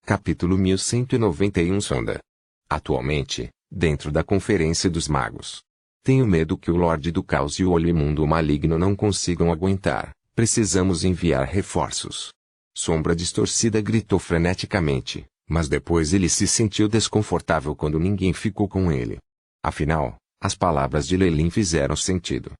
Capítulo 1191 Sonda. Atualmente, dentro da Conferência dos Magos. Tenho medo que o Lorde do Caos e o Olho Imundo Maligno não consigam aguentar. Precisamos enviar reforços. Sombra Distorcida gritou freneticamente, mas depois ele se sentiu desconfortável quando ninguém ficou com ele. Afinal, as palavras de Lelin fizeram sentido.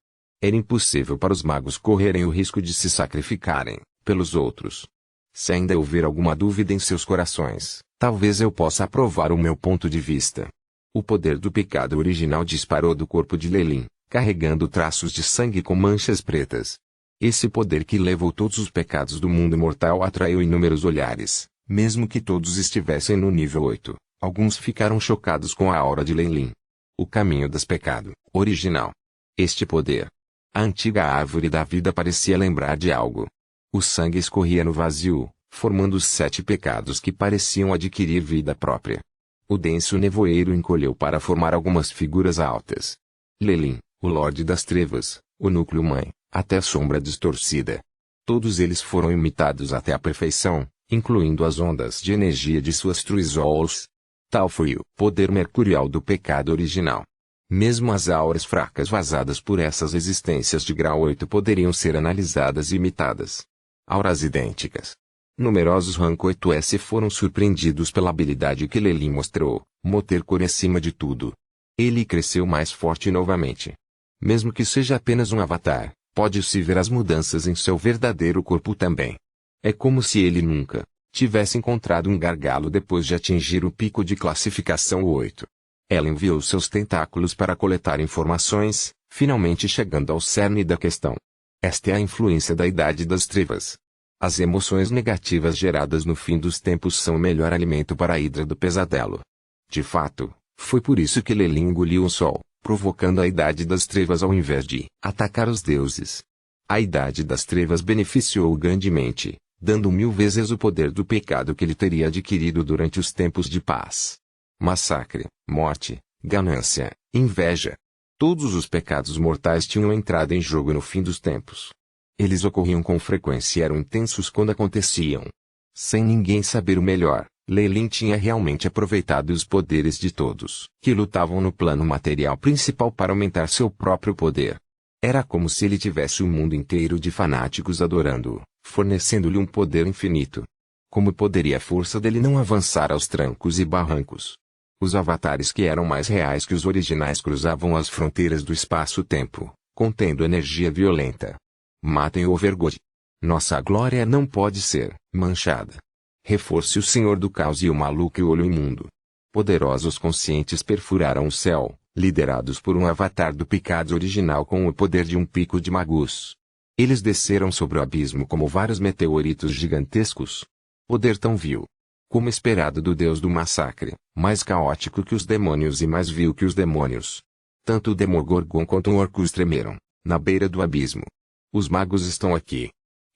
Era impossível para os magos correrem o risco de se sacrificarem pelos outros. Se ainda houver alguma dúvida em seus corações, talvez eu possa aprovar o meu ponto de vista. O poder do pecado original disparou do corpo de Lelin, carregando traços de sangue com manchas pretas. Esse poder que levou todos os pecados do mundo mortal atraiu inúmeros olhares, mesmo que todos estivessem no nível 8. Alguns ficaram chocados com a aura de Lelin. O caminho das pecado, original. Este poder. A antiga árvore da vida parecia lembrar de algo. O sangue escorria no vazio, formando os 7 pecados que pareciam adquirir vida própria. O denso nevoeiro encolheu para formar algumas figuras altas. Lelin, o Lorde das Trevas, o Núcleo Mãe, até a Sombra Distorcida. Todos eles foram imitados até a perfeição, incluindo as ondas de energia de suas Truizols. Tal foi o poder mercurial do pecado original. Mesmo as auras fracas vazadas por essas existências de grau 8 poderiam ser analisadas e imitadas. Auras idênticas. Numerosos rank 8S foram surpreendidos pela habilidade que Lelin mostrou, Motercore acima de tudo. Ele cresceu mais forte novamente. Mesmo que seja apenas um avatar, pode-se ver as mudanças em seu verdadeiro corpo também. É como se ele nunca tivesse encontrado um gargalo depois de atingir o pico de classificação 8. Ela enviou seus tentáculos para coletar informações, finalmente chegando ao cerne da questão. Esta é a influência da Idade das Trevas. As emoções negativas geradas no fim dos tempos são o melhor alimento para a Hidra do Pesadelo. De fato, foi por isso que Lelin engoliu o sol, provocando a Idade das Trevas ao invés de atacar os deuses. A Idade das Trevas beneficiou-o grandemente, dando 1000 vezes o poder do pecado que ele teria adquirido durante os tempos de paz. Massacre, morte, ganância, inveja. Todos os pecados mortais tinham entrado em jogo no fim dos tempos. Eles ocorriam com frequência e eram intensos quando aconteciam. Sem ninguém saber o melhor, Lelin tinha realmente aproveitado os poderes de todos que lutavam no plano material principal para aumentar seu próprio poder. Era como se ele tivesse o mundo inteiro de fanáticos adorando-o, fornecendo-lhe um poder infinito. Como poderia a força dele não avançar aos trancos e barrancos? Os avatares que eram mais reais que os originais cruzavam as fronteiras do espaço-tempo, contendo energia violenta. Matem o Overgod. Nossa glória não pode ser manchada. Reforce o Senhor do Caos e o Maluco e o Olho Imundo. Poderosos conscientes perfuraram o céu, liderados por um avatar do pecado original com o poder de um pico de Magus. Eles desceram sobre o abismo como vários meteoritos gigantescos. Poder tão vil como esperado do deus do massacre, mais caótico que os demônios e mais vil que os demônios. Tanto o Demogorgon quanto o Orcus tremeram, na beira do abismo. Os magos estão aqui.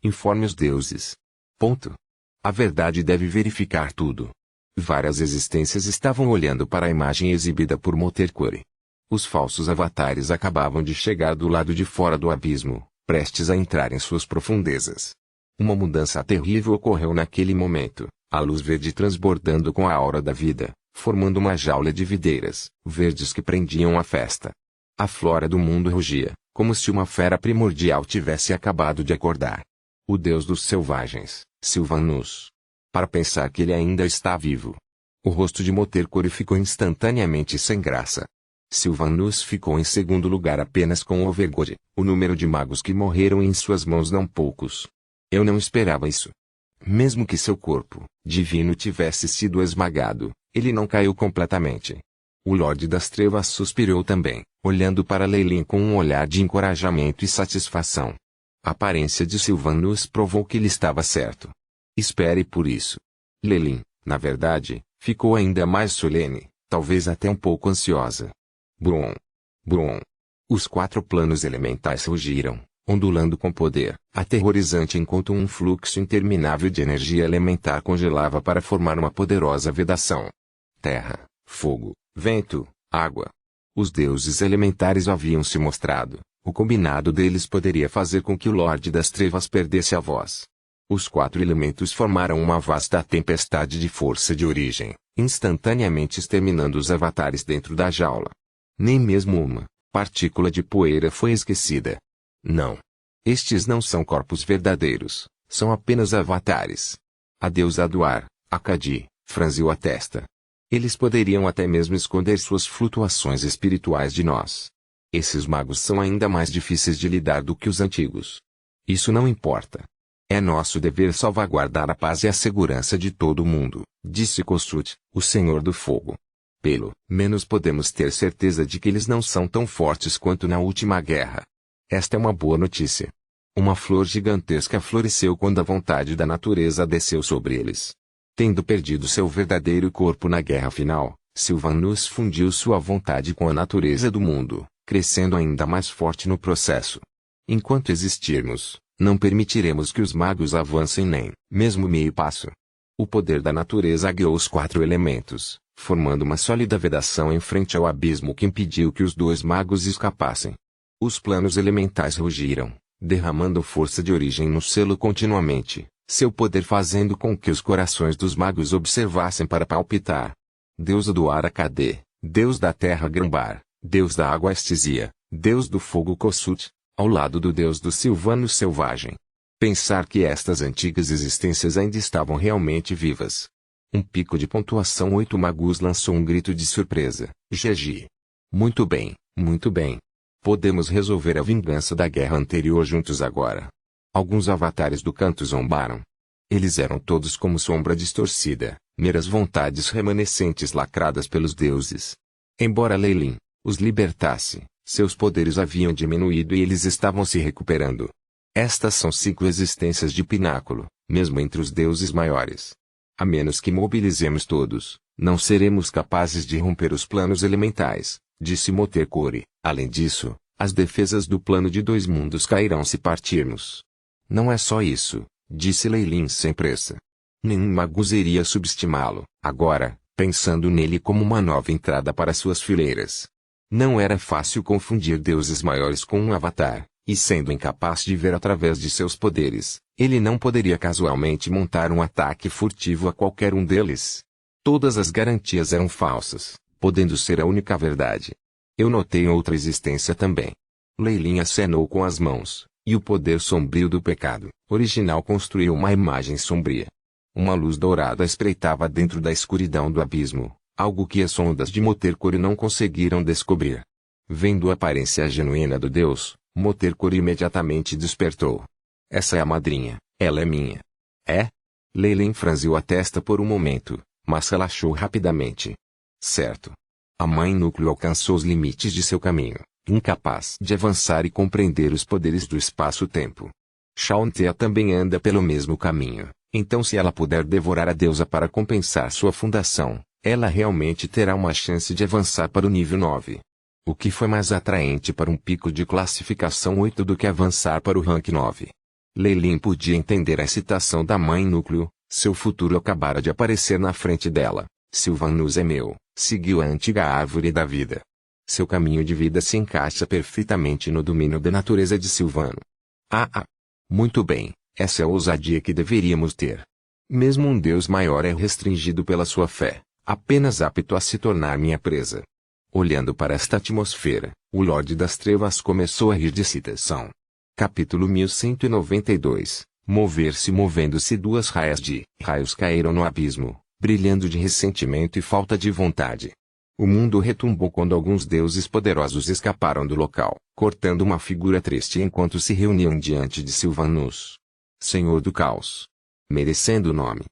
Informe os deuses. Ponto. A verdade deve verificar tudo. Várias existências estavam olhando para a imagem exibida por Motercore. Os falsos avatares acabavam de chegar do lado de fora do abismo, prestes a entrar em suas profundezas. Uma mudança terrível ocorreu naquele momento. A luz verde transbordando com a aura da vida, formando uma jaula de videiras, verdes que prendiam a festa. A flora do mundo rugia, como se uma fera primordial tivesse acabado de acordar. O deus dos selvagens, Sylvanus. Para pensar que ele ainda está vivo. O rosto de Motercore ficou instantaneamente sem graça. Sylvanus ficou em segundo lugar apenas com Overgod, o número de magos que morreram em suas mãos não poucos. Eu não esperava isso. Mesmo que seu corpo divino tivesse sido esmagado, ele não caiu completamente. O Lorde das Trevas suspirou também, olhando para Lelin com um olhar de encorajamento e satisfação. A aparência de Sylvanus provou que ele estava certo. Espere por isso. Lelin, na verdade, ficou ainda mais solene, talvez até um pouco ansiosa. Brum. Brum. Os 4 planos elementais rugiram, ondulando com poder aterrorizante enquanto um fluxo interminável de energia elementar congelava para formar uma poderosa vedação. Terra, fogo, vento, água. Os deuses elementares haviam se mostrado. O combinado deles poderia fazer com que o Lorde das Trevas perdesse a voz. Os 4 elementos formaram uma vasta tempestade de força de origem, instantaneamente exterminando os avatares dentro da jaula. Nem mesmo uma partícula de poeira foi esquecida. Não. Estes não são corpos verdadeiros, são apenas avatares. A deusa do ar, Akadi, franziu a testa. Eles poderiam até mesmo esconder suas flutuações espirituais de nós. Esses magos são ainda mais difíceis de lidar do que os antigos. Isso não importa. É nosso dever salvaguardar a paz e a segurança de todo mundo, disse Kossuth, o Senhor do Fogo. Pelo menos podemos ter certeza de que eles não são tão fortes quanto na última guerra. Esta é uma boa notícia. Uma flor gigantesca floresceu quando a vontade da natureza desceu sobre eles. Tendo perdido seu verdadeiro corpo na guerra final, Sylvanus fundiu sua vontade com a natureza do mundo, crescendo ainda mais forte no processo. Enquanto existirmos, não permitiremos que os magos avancem nem mesmo meio passo. O poder da natureza guiou os 4 elementos, formando uma sólida vedação em frente ao abismo que impediu que os 2 magos escapassem. Os planos elementais rugiram, derramando força de origem no selo continuamente, seu poder fazendo com que os corações dos magos observassem para palpitar. Deusa do ar Akade, Deus da terra Grambar, Deus da água Estisia, Deus do fogo Kossuth, ao lado do Deus do Sylvanus selvagem. Pensar que estas antigas existências ainda estavam realmente vivas. Um pico de pontuação 8 Magus lançou um grito de surpresa. GG. Muito bem, muito bem. Podemos resolver a vingança da guerra anterior juntos agora. Alguns avatares do canto zombaram. Eles eram todos como sombra distorcida, meras vontades remanescentes lacradas pelos deuses. Embora Leilin os libertasse, seus poderes haviam diminuído e eles estavam se recuperando. Estas são 5 existências de pináculo, mesmo entre os deuses maiores. A menos que mobilizemos todos, não seremos capazes de romper os planos elementais, disse Motekori. Além disso, as defesas do plano de 2 mundos cairão se partirmos. Não é só isso, disse Leilin sem pressa. Nenhum magus iria subestimá-lo, agora, pensando nele como uma nova entrada para suas fileiras. Não era fácil confundir deuses maiores com um avatar. E sendo incapaz de ver através de seus poderes, ele não poderia casualmente montar um ataque furtivo a qualquer um deles. Todas as garantias eram falsas, podendo ser a única verdade. Eu notei outra existência também. Leilin acenou com as mãos, e o poder sombrio do pecado original construiu uma imagem sombria. Uma luz dourada espreitava dentro da escuridão do abismo, algo que as sondas de Motekori não conseguiram descobrir. Vendo a aparência genuína do Deus, Motekori imediatamente despertou. Essa é a madrinha, ela é minha. É? Leilin franziu a testa por um momento, mas relaxou rapidamente. Certo. A mãe núcleo alcançou os limites de seu caminho, incapaz de avançar e compreender os poderes do espaço-tempo. Chauntea também anda pelo mesmo caminho, então se ela puder devorar a deusa para compensar sua fundação, ela realmente terá uma chance de avançar para o nível 9. O que foi mais atraente para um pico de classificação 8 do que avançar para o rank 9? Leilin podia entender a excitação da mãe núcleo, seu futuro acabara de aparecer na frente dela. Sylvanus é meu, seguiu a antiga árvore da vida. Seu caminho de vida se encaixa perfeitamente no domínio da natureza de Sylvano. Muito bem, essa é a ousadia que deveríamos ter. Mesmo um Deus maior é restringido pela sua fé, apenas apto a se tornar minha presa. Olhando para esta atmosfera, o Lorde das Trevas começou a rir de excitação. Capítulo 1192. Mover-se movendo-se 2 raias de raios caíram no abismo, brilhando de ressentimento e falta de vontade. O mundo retumbou quando alguns deuses poderosos escaparam do local, cortando uma figura triste enquanto se reuniam diante de Sylvanus. Senhor do Caos. Merecendo o nome.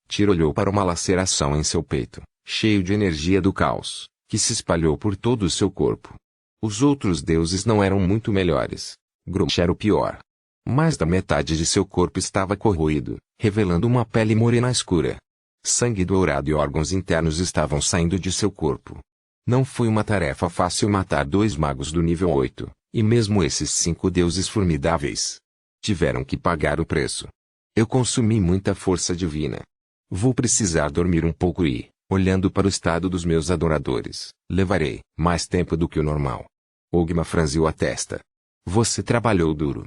Tyr olhou para uma laceração em seu peito, cheio de energia do caos, que se espalhou por todo o seu corpo. Os outros deuses não eram muito melhores. Grumsh era o pior. Mais da metade de seu corpo estava corroído, revelando uma pele morena escura. Sangue dourado e órgãos internos estavam saindo de seu corpo. Não foi uma tarefa fácil matar 2 magos do nível 8, e mesmo esses 5 deuses formidáveis tiveram que pagar o preço. Eu consumi muita força divina. Vou precisar dormir um pouco e, olhando para o estado dos meus adoradores, levarei mais tempo do que o normal. Ogma franziu a testa. Você trabalhou duro.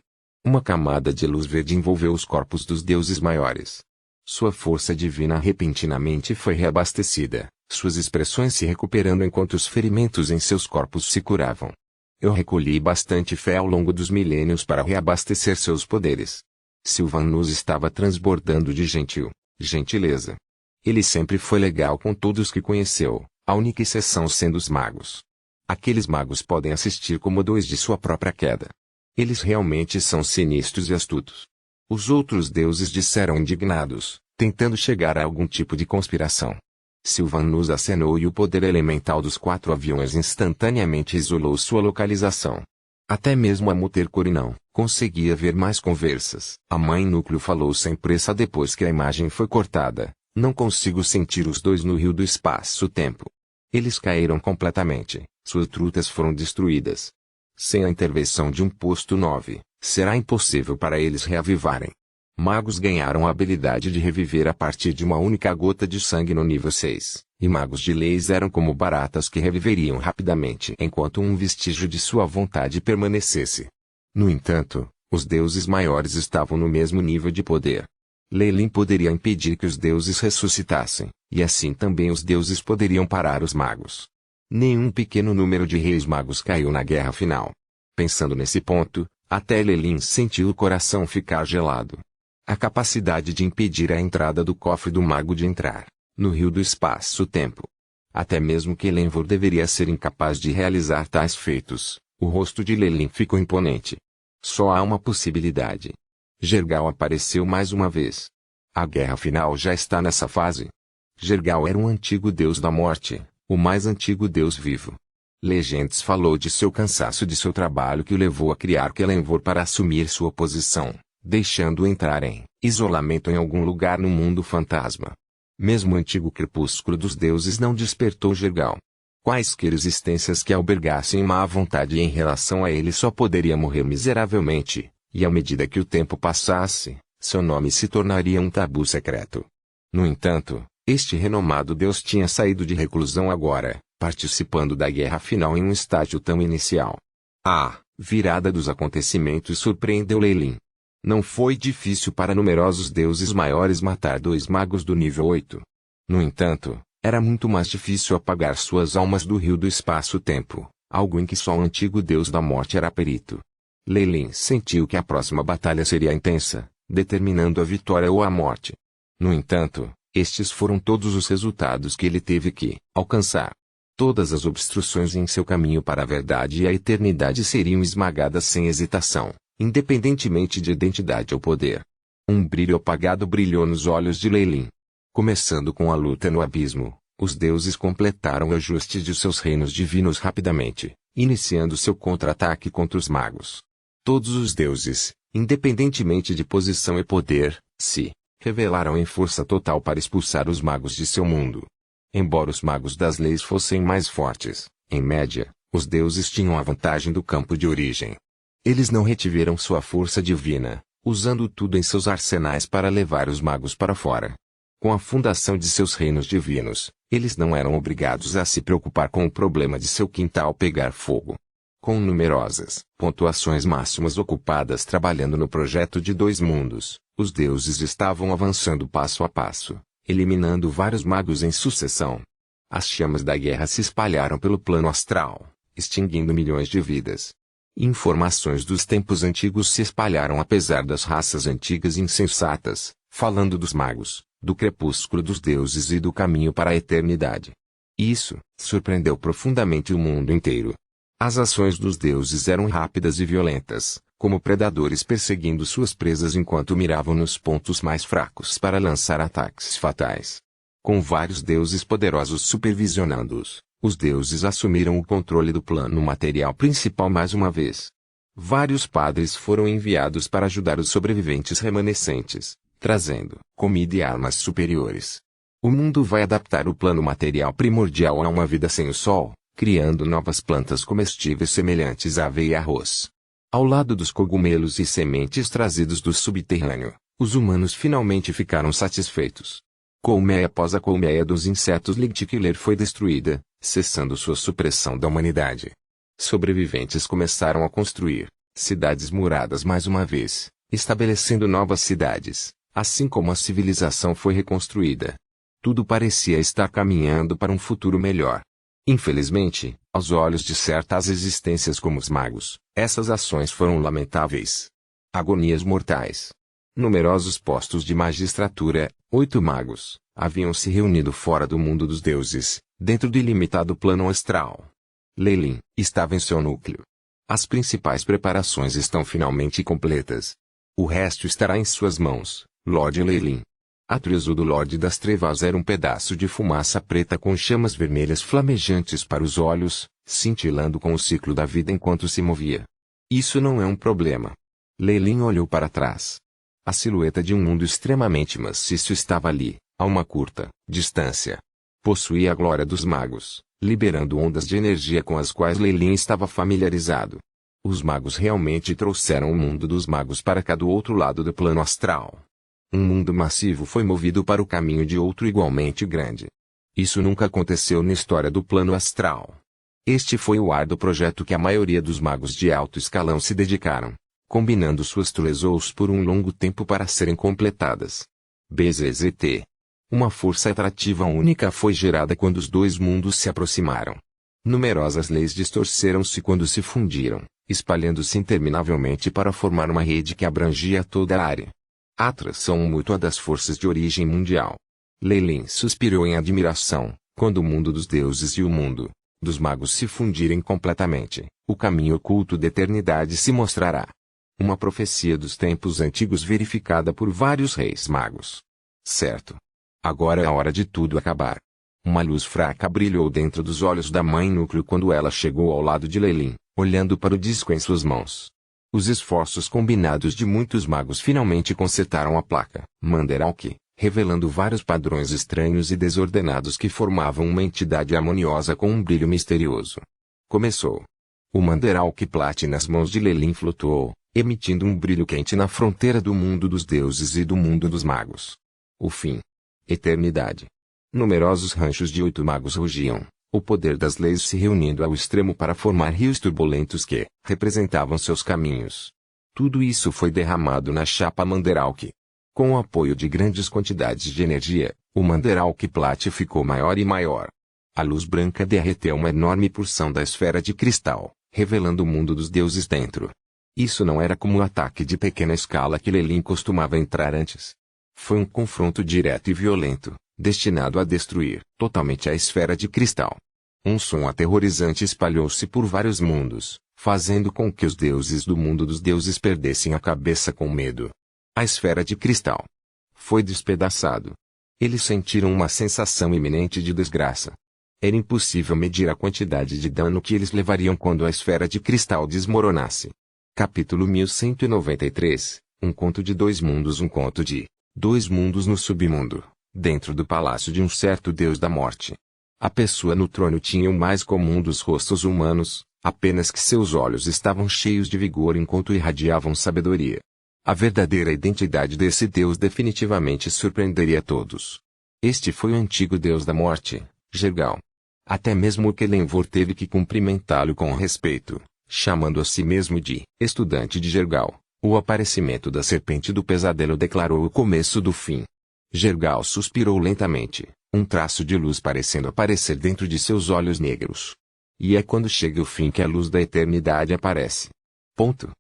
Uma camada de luz verde envolveu os corpos dos deuses maiores. Sua força divina repentinamente foi reabastecida, suas expressões se recuperando enquanto os ferimentos em seus corpos se curavam. Eu recolhi bastante fé ao longo dos milênios para reabastecer seus poderes. Sylvanus estava transbordando de gentileza. Ele sempre foi legal com todos que conheceu, a única exceção sendo os magos. Aqueles magos podem assistir como dois de sua própria queda. Eles realmente são sinistros e astutos. Os outros deuses disseram indignados, tentando chegar a algum tipo de conspiração. Sylvanus acenou e o poder elemental dos 4 aviões instantaneamente isolou sua localização. Até mesmo a Mutercore não conseguia ver mais conversas. A mãe núcleo falou sem pressa depois que a imagem foi cortada. Não consigo sentir os dois no rio do espaço-tempo. Eles caíram completamente, suas trutas foram destruídas. Sem a intervenção de um posto 9, será impossível para eles reavivarem. Magos ganharam a habilidade de reviver a partir de uma única gota de sangue no nível 6, e magos de leis eram como baratas que reviveriam rapidamente enquanto um vestígio de sua vontade permanecesse. No entanto, os deuses maiores estavam no mesmo nível de poder. Lelin poderia impedir que os deuses ressuscitassem, e assim também os deuses poderiam parar os magos. Nenhum pequeno número de reis magos caiu na guerra final. Pensando nesse ponto, até Lelin sentiu o coração ficar gelado. A capacidade de impedir a entrada do cofre do mago de entrar no rio do espaço-tempo. Até mesmo que Lenvor deveria ser incapaz de realizar tais feitos, o rosto de Lelin ficou imponente. Só há uma possibilidade. Jergal apareceu mais uma vez. A guerra final já está nessa fase. Jergal era um antigo deus da morte, o mais antigo deus vivo. Legends falou de seu cansaço de seu trabalho que o levou a criar Kelenvor para assumir sua posição, deixando-o entrar em isolamento em algum lugar no mundo fantasma. Mesmo o antigo crepúsculo dos deuses não despertou Jergal. Quaisquer existências que albergassem má vontade em relação a ele só poderia morrer miseravelmente. E à medida que o tempo passasse, seu nome se tornaria um tabu secreto. No entanto, este renomado deus tinha saído de reclusão agora, participando da guerra final em um estágio tão inicial. A virada dos acontecimentos surpreendeu Lelin. Não foi difícil para numerosos deuses maiores matar 2 magos do nível 8. No entanto, era muito mais difícil apagar suas almas do rio do espaço-tempo, algo em que só o antigo deus da morte era perito. Lelin sentiu que a próxima batalha seria intensa, determinando a vitória ou a morte. No entanto, estes foram todos os resultados que ele teve que alcançar. Todas as obstruções em seu caminho para a verdade e a eternidade seriam esmagadas sem hesitação, independentemente de identidade ou poder. Um brilho apagado brilhou nos olhos de Lelin. Começando com a luta no abismo, os deuses completaram o ajuste de seus reinos divinos rapidamente, iniciando seu contra-ataque contra os magos. Todos os deuses, independentemente de posição e poder, se revelaram em força total para expulsar os magos de seu mundo. Embora os magos das leis fossem mais fortes, em média, os deuses tinham a vantagem do campo de origem. Eles não retiveram sua força divina, usando tudo em seus arsenais para levar os magos para fora. Com a fundação de seus reinos divinos, eles não eram obrigados a se preocupar com o problema de seu quintal pegar fogo. Com numerosas pontuações máximas ocupadas trabalhando no projeto de 2 mundos, os deuses estavam avançando passo a passo, eliminando vários magos em sucessão. As chamas da guerra se espalharam pelo plano astral, extinguindo milhões de vidas. Informações dos tempos antigos se espalharam apesar das raças antigas insensatas, falando dos magos, do crepúsculo dos deuses e do caminho para a eternidade. Isso surpreendeu profundamente o mundo inteiro. As ações dos deuses eram rápidas e violentas, como predadores perseguindo suas presas enquanto miravam nos pontos mais fracos para lançar ataques fatais. Com vários deuses poderosos supervisionando-os, os deuses assumiram o controle do plano material principal mais uma vez. Vários padres foram enviados para ajudar os sobreviventes remanescentes, trazendo comida e armas superiores. O mundo vai adaptar o plano material primordial a uma vida sem o sol, criando novas plantas comestíveis semelhantes a aveia e arroz. Ao lado dos cogumelos e sementes trazidos do subterrâneo, os humanos finalmente ficaram satisfeitos. Colmeia após a colmeia dos insetos Ligtkiller foi destruída, cessando sua supressão da humanidade. Sobreviventes começaram a construir cidades muradas mais uma vez, estabelecendo novas cidades, assim como a civilização foi reconstruída. Tudo parecia estar caminhando para um futuro melhor. Infelizmente, aos olhos de certas existências como os magos, essas ações foram lamentáveis. Agonias mortais. Numerosos postos de magistratura, 8 magos, haviam se reunido fora do mundo dos deuses, dentro do ilimitado plano astral. Leyline estava em seu núcleo. As principais preparações estão finalmente completas. O resto estará em suas mãos, Lord Leyline. Atreus, o do Lorde das Trevas, era um pedaço de fumaça preta com chamas vermelhas flamejantes para os olhos, cintilando com o ciclo da vida enquanto se movia. Isso não é um problema. Leyline olhou para trás. A silhueta de um mundo extremamente maciço estava ali, a uma curta distância. Possuía a glória dos magos, liberando ondas de energia com as quais Leyline estava familiarizado. Os magos realmente trouxeram o mundo dos magos para cá do outro lado do plano astral. Um mundo massivo foi movido para o caminho de outro igualmente grande. Isso nunca aconteceu na história do plano astral. Este foi o árduo projeto que a maioria dos magos de alto escalão se dedicaram, combinando suas trezous por um longo tempo para serem completadas. BZZT. Uma força atrativa única foi gerada quando os dois mundos se aproximaram. Numerosas leis distorceram-se quando se fundiram, espalhando-se interminavelmente para formar uma rede que abrangia toda a área. A atração mútua das forças de origem mundial. Leyline suspirou em admiração, quando o mundo dos deuses e o mundo dos magos se fundirem completamente, o caminho oculto da eternidade se mostrará. Uma profecia dos tempos antigos verificada por vários reis magos. Certo. Agora é a hora de tudo acabar. Uma luz fraca brilhou dentro dos olhos da mãe núcleo quando ela chegou ao lado de Leyline, olhando para o disco em suas mãos. Os esforços combinados de muitos magos finalmente consetaram a placa Manderalk, revelando vários padrões estranhos e desordenados que formavam uma entidade harmoniosa com um brilho misterioso. Começou. O Manderalk Plat nas mãos de Leyline flutuou, emitindo um brilho quente na fronteira do mundo dos deuses e do mundo dos magos. O fim. Eternidade. Numerosos ranchos de 8 magos rugiam, o poder das leis se reunindo ao extremo para formar rios turbulentos que representavam seus caminhos. Tudo isso foi derramado na chapa Manderalk. Com o apoio de grandes quantidades de energia, o Manderalk Plat ficou maior e maior. A luz branca derreteu uma enorme porção da esfera de cristal, revelando o mundo dos deuses dentro. Isso não era como o ataque de pequena escala que Leyline costumava entrar antes. Foi um confronto direto e violento, destinado a destruir totalmente a esfera de cristal. Um som aterrorizante espalhou-se por vários mundos, fazendo com que os deuses do mundo dos deuses perdessem a cabeça com medo. A esfera de cristal foi despedaçado. Eles sentiram uma sensação iminente de desgraça. Era impossível medir a quantidade de dano que eles levariam quando a esfera de cristal desmoronasse. Capítulo 1193, Um conto de dois mundos. Um conto de dois mundos no submundo, dentro do palácio de um certo deus da morte. A pessoa no trono tinha o mais comum dos rostos humanos, apenas que seus olhos estavam cheios de vigor enquanto irradiavam sabedoria. A verdadeira identidade desse deus definitivamente surpreenderia todos. Este foi o antigo deus da morte, Jergal. Até mesmo Kelenvor teve que cumprimentá-lo com respeito, chamando a si mesmo de estudante de Jergal. O aparecimento da serpente do pesadelo declarou o começo do fim. Jergal suspirou lentamente, um traço de luz parecendo aparecer dentro de seus olhos negros. E é quando chega o fim que a luz da eternidade aparece. Ponto.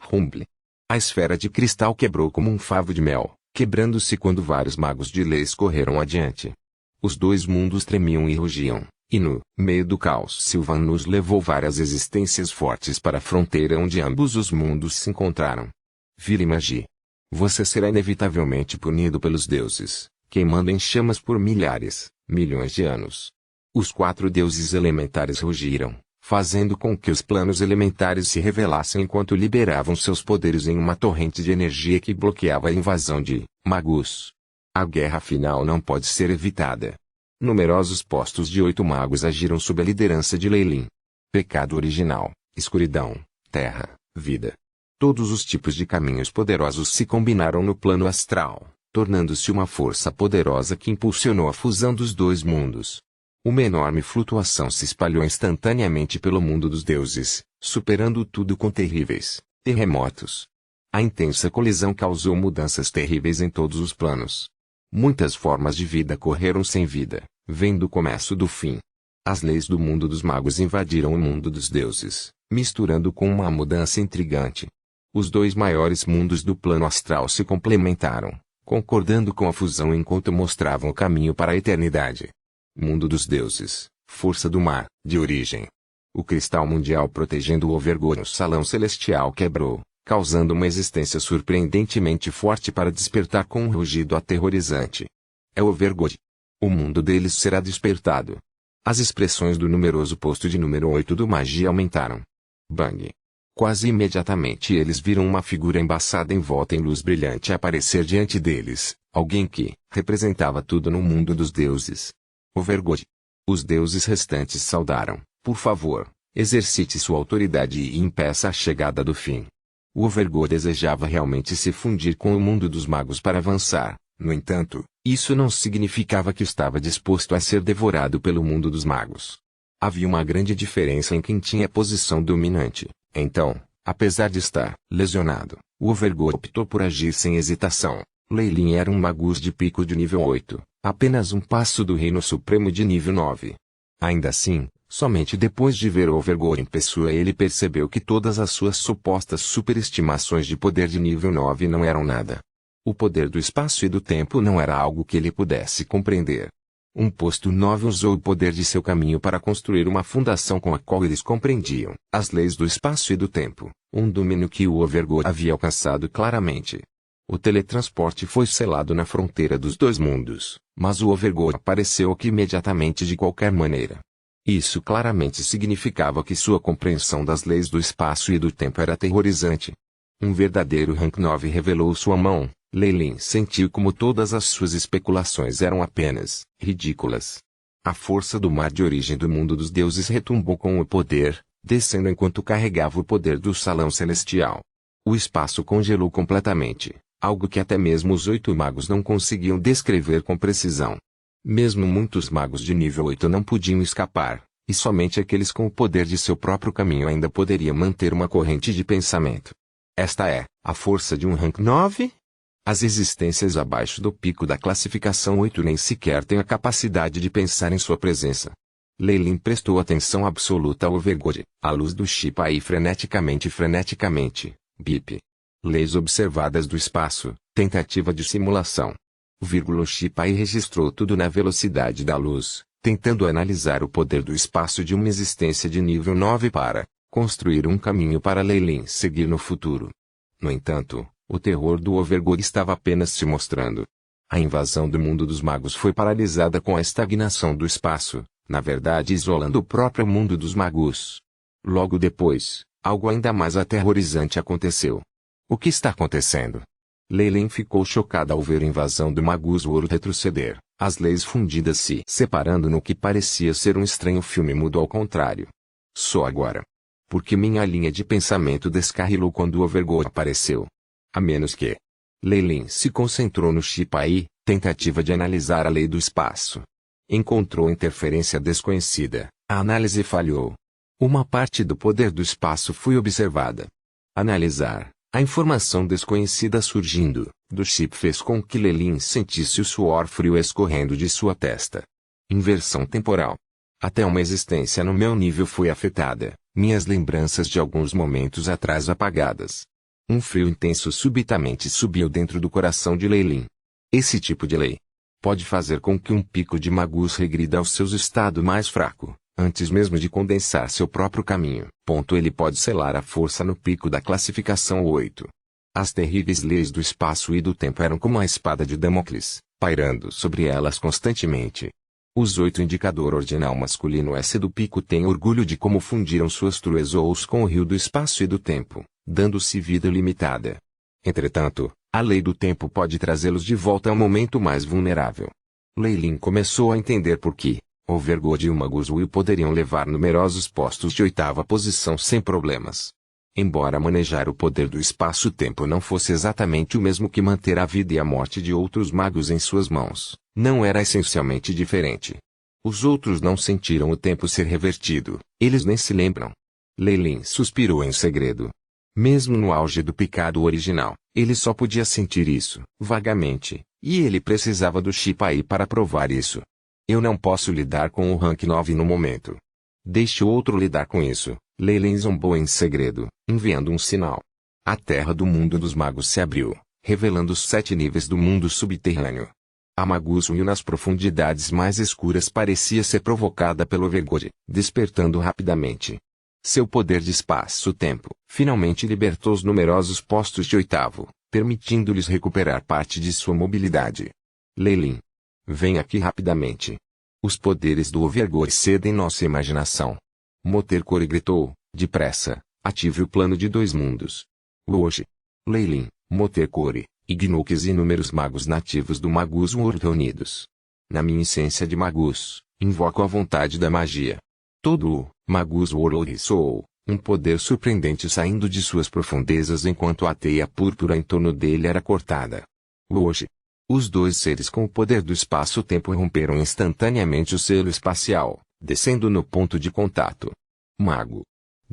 Rumble. A esfera de cristal quebrou como um favo de mel, quebrando-se quando vários magos de leis correram adiante. Os dois mundos tremiam e rugiam, e no meio do caos Sylvanas levou várias existências fortes para a fronteira onde ambos os mundos se encontraram. Vilimagie. Você será inevitavelmente punido pelos deuses, queimando em chamas por milhares, milhões de anos. Os 4 deuses elementares rugiram, fazendo com que os planos elementares se revelassem enquanto liberavam seus poderes em uma torrente de energia que bloqueava a invasão de magos. A guerra final não pode ser evitada. Numerosos postos de 8 magos agiram sob a liderança de Leyline. Pecado original, escuridão, terra, vida. Todos os tipos de caminhos poderosos se combinaram no plano astral, tornando-se uma força poderosa que impulsionou a fusão dos dois mundos. Uma enorme flutuação se espalhou instantaneamente pelo mundo dos deuses, superando tudo com terríveis Terremotos. A intensa colisão causou mudanças terríveis em todos os planos. Muitas formas de vida correram sem vida, vendo o começo do fim. As leis do mundo dos magos invadiram o mundo dos deuses, misturando com uma mudança intrigante. Os dois maiores mundos do plano astral se complementaram, concordando com a fusão enquanto mostravam o caminho para a eternidade. Mundo dos deuses, força do mar, de origem. O cristal mundial protegendo o Overgor no salão celestial quebrou, causando uma existência surpreendentemente forte para despertar com um rugido aterrorizante. É o Overgor. O mundo deles será despertado. As expressões do numeroso posto de número 8 do magia aumentaram. Bang! Quase imediatamente eles viram uma figura embaçada envolta em luz brilhante aparecer diante deles, alguém que representava tudo no mundo dos deuses. Overgor. Os deuses restantes saudaram: por favor, exercite sua autoridade e impeça a chegada do fim. O Overgor desejava realmente se fundir com o mundo dos magos para avançar. No entanto, isso não significava que estava disposto a ser devorado pelo mundo dos magos. Havia uma grande diferença em quem tinha a posição dominante. Então, apesar de estar lesionado, o Overgor optou por agir sem hesitação. Lei Lin era um magus de pico de nível 8, apenas um passo do Reino Supremo de nível 9. Ainda assim, somente depois de ver o Overgor em pessoa ele percebeu que todas as suas supostas superestimações de poder de nível 9 não eram nada. O poder do espaço e do tempo não era algo que ele pudesse compreender. Um posto 9 usou o poder de seu caminho para construir uma fundação com a qual eles compreendiam as leis do espaço e do tempo, um domínio que o Overgor havia alcançado claramente. O teletransporte foi selado na fronteira dos dois mundos, mas o Overgor apareceu aqui imediatamente de qualquer maneira. Isso claramente significava que sua compreensão das leis do espaço e do tempo era aterrorizante. Um verdadeiro Rank 9 revelou sua mão. Lei Lin sentiu como todas as suas especulações eram apenas ridículas. A força do mar de origem do mundo dos deuses retumbou com o poder, descendo enquanto carregava o poder do salão celestial. O espaço congelou completamente, algo que até mesmo os 8 magos não conseguiam descrever com precisão. Mesmo muitos magos de nível 8 não podiam escapar, e somente aqueles com o poder de seu próprio caminho ainda poderiam manter uma corrente de pensamento. Esta é a força de um Rank 9? As existências abaixo do pico da classificação 8 nem sequer têm a capacidade de pensar em sua presença. Lei Lin prestou atenção absoluta ao Overgor. A luz do chip aí freneticamente. Bip. Leis observadas do espaço. Tentativa de simulação. O chip aí registrou tudo na velocidade da luz, tentando analisar o poder do espaço de uma existência de nível 9 para construir um caminho para Lei Lin seguir no futuro. No entanto, o terror do Overgor estava apenas se mostrando. A invasão do mundo dos magos foi paralisada com a estagnação do espaço, na verdade isolando o próprio mundo dos magos. Logo depois, algo ainda mais aterrorizante aconteceu. O que está acontecendo? Lei Lin ficou chocada ao ver a invasão do Magus World retroceder, as leis fundidas se separando no que parecia ser um estranho filme mudo ao contrário. Só agora. Porque minha linha de pensamento descarrilou quando o Overgor apareceu. A menos que Lei Lin se concentrou no chip aí, tentativa de analisar a lei do espaço. Encontrou interferência desconhecida, a análise falhou. Uma parte do poder do espaço foi observada. Analisar, a informação desconhecida surgindo do chip fez com que Lei Lin sentisse o suor frio escorrendo de sua testa. Inversão temporal. Até uma existência no meu nível foi afetada, minhas lembranças de alguns momentos atrás apagadas. Um frio intenso subitamente subiu dentro do coração de Lei Lin. Esse tipo de lei pode fazer com que um pico de magus regrida ao seu estado mais fraco, antes mesmo de condensar seu próprio caminho. Ele pode selar a força no pico da classificação 8. As terríveis leis do espaço e do tempo eram como a espada de Damocles, pairando sobre elas constantemente. Os 8 indicador ordinal masculino S do pico têm orgulho de como fundiram suas truezous com o rio do espaço e do tempo, dando-se vida limitada. Entretanto, a lei do tempo pode trazê-los de volta ao momento mais vulnerável. Lei Lin começou a entender por que Overgor e o Magus Will poderiam levar numerosos postos de 8ª posição sem problemas. Embora manejar o poder do espaço-tempo não fosse exatamente o mesmo que manter a vida e a morte de outros magos em suas mãos, não era essencialmente diferente. Os outros não sentiram o tempo ser revertido, eles nem se lembram. Lei Lin suspirou em segredo. Mesmo no auge do pecado original, ele só podia sentir isso, vagamente, e ele precisava do Shipai para provar isso. Eu não posso lidar com o Rank 9 no momento. Deixe outro lidar com isso, Lei Lin zombou em segredo, enviando um sinal. A terra do mundo dos magos se abriu, revelando os 7 níveis do mundo subterrâneo. A Magusuil nas profundidades mais escuras parecia ser provocada pelo Overgod, despertando rapidamente. Seu poder de espaço-tempo finalmente libertou os numerosos postos de oitavo, permitindo-lhes recuperar parte de sua mobilidade. Lei Lin. Vem aqui rapidamente. Os poderes do Overgod excedem nossa imaginação. Motercore gritou, depressa, ative o plano de 2 mundos. Hoje. Lei Lin, Motercore, Ignukes e inúmeros magos nativos do Magus World reunidos. Na minha essência de Magus, invoco a vontade da magia. Todo o Magus World ressoou, um poder surpreendente saindo de suas profundezas enquanto a teia púrpura em torno dele era cortada. Hoje. Os 2 seres com o poder do espaço-tempo romperam instantaneamente o selo espacial, descendo no ponto de contato. Mago.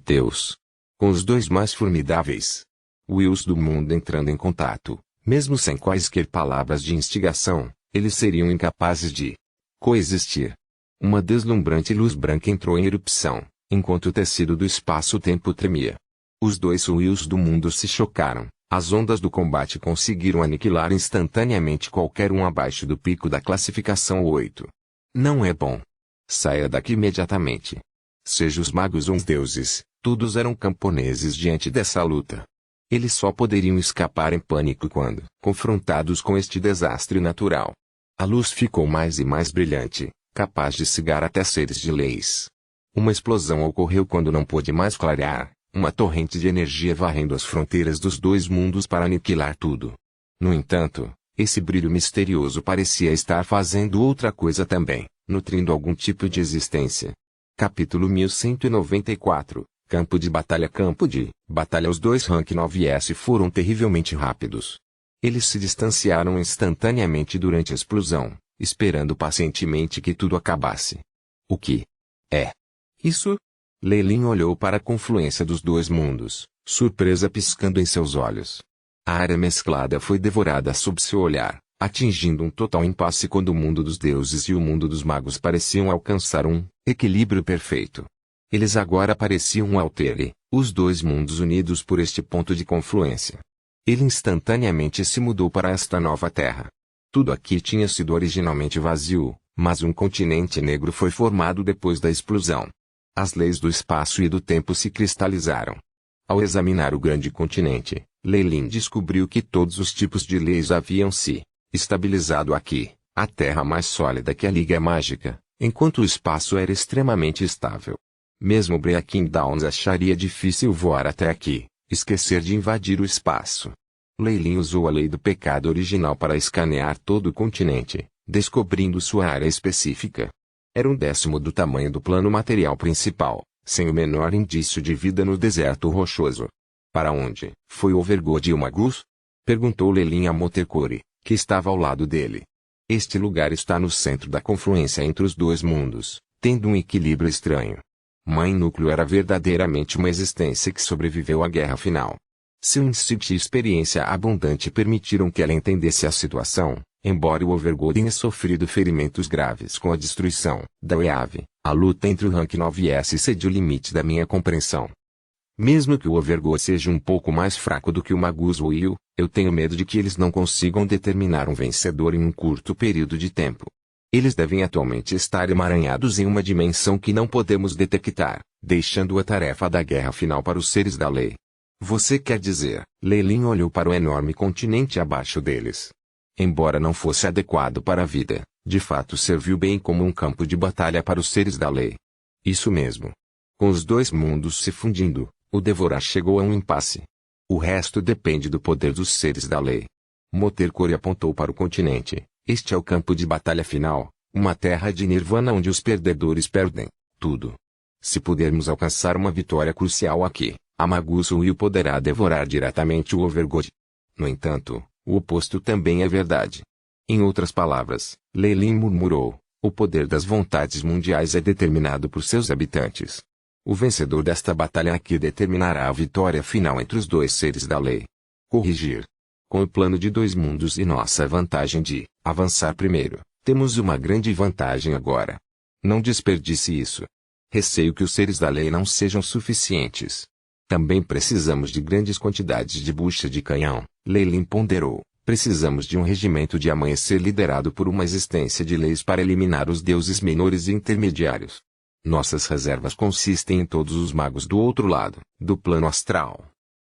Deus. Com os 2 mais formidáveis Wills do mundo entrando em contato, mesmo sem quaisquer palavras de instigação, eles seriam incapazes de coexistir. Uma deslumbrante luz branca entrou em erupção, enquanto o tecido do espaço-tempo tremia. Os 2 Wills do mundo se chocaram. As ondas do combate conseguiram aniquilar instantaneamente qualquer um abaixo do pico da classificação 8. Não é bom. Saia daqui imediatamente. Seja os magos ou os deuses, todos eram camponeses diante dessa luta. Eles só poderiam escapar em pânico quando confrontados com este desastre natural. A luz ficou mais e mais brilhante, capaz de cegar até seres de leis. Uma explosão ocorreu quando não pôde mais clarear. Uma torrente de energia varrendo as fronteiras dos 2 mundos para aniquilar tudo. No entanto, esse brilho misterioso parecia estar fazendo outra coisa também, nutrindo algum tipo de existência. Capítulo 1194, Campo de Batalha. Os 2 Rank 9S foram terrivelmente rápidos. Eles se distanciaram instantaneamente durante a explosão, esperando pacientemente que tudo acabasse. O que é isso? Lei Lin olhou para a confluência dos 2 mundos, surpresa piscando em seus olhos. A área mesclada foi devorada sob seu olhar, atingindo um total impasse quando o mundo dos deuses e o mundo dos magos pareciam alcançar um equilíbrio perfeito. Eles agora pareciam alterar os 2 mundos unidos por este ponto de confluência. Ele instantaneamente se mudou para esta nova terra. Tudo aqui tinha sido originalmente vazio, mas um continente negro foi formado depois da explosão. As leis do espaço e do tempo se cristalizaram. Ao examinar o grande continente, Lei Lin descobriu que todos os tipos de leis haviam se estabilizado aqui, a terra mais sólida que a Liga Mágica, enquanto o espaço era extremamente estável. Mesmo Breaking Downs acharia difícil voar até aqui, esquecer de invadir o espaço. Lei Lin usou a lei do pecado original para escanear todo o continente, descobrindo sua área específica. Era 1/10 do tamanho do plano material principal, sem o menor indício de vida no deserto rochoso. Para onde foi Overgod e o Magus? Perguntou Lei Lin a Motercore, que estava ao lado dele. Este lugar está no centro da confluência entre os 2 mundos, tendo um equilíbrio estranho. Mãe Núcleo era verdadeiramente uma existência que sobreviveu à guerra final. Seu insight e experiência abundante permitiram que ela entendesse a situação. Embora o Overgod tenha sofrido ferimentos graves com a destruição da Weave, a luta entre o Rank 9S excede o limite da minha compreensão. Mesmo que o Overgod seja um pouco mais fraco do que o Magus Will, eu tenho medo de que eles não consigam determinar um vencedor em um curto período de tempo. Eles devem atualmente estar emaranhados em uma dimensão que não podemos detectar, deixando a tarefa da guerra final para os seres da lei. Você quer dizer? Lei Lin olhou para o enorme continente abaixo deles. Embora não fosse adequado para a vida, de fato serviu bem como um campo de batalha para os seres da lei. Isso mesmo. Com os 2 mundos se fundindo, o Devorar chegou a um impasse. O resto depende do poder dos seres da lei. Motercore apontou para o continente. Este é o campo de batalha final, uma terra de Nirvana onde os perdedores perdem tudo. Se pudermos alcançar uma vitória crucial aqui, a Magus Will poderá devorar diretamente o Overgod. No entanto, o oposto também é verdade. Em outras palavras, Lei Lin murmurou, o poder das vontades mundiais é determinado por seus habitantes. O vencedor desta batalha aqui determinará a vitória final entre os dois seres da lei. Corrigir. Com o plano de dois mundos e nossa vantagem de avançar primeiro, temos uma grande vantagem agora. Não desperdice isso. Receio que os seres da lei não sejam suficientes. Também precisamos de grandes quantidades de bucha de canhão, Leilin ponderou. Precisamos de um regimento de amanhecer liderado por uma existência de leis para eliminar os deuses menores e intermediários. Nossas reservas consistem em todos os magos do outro lado, do plano astral.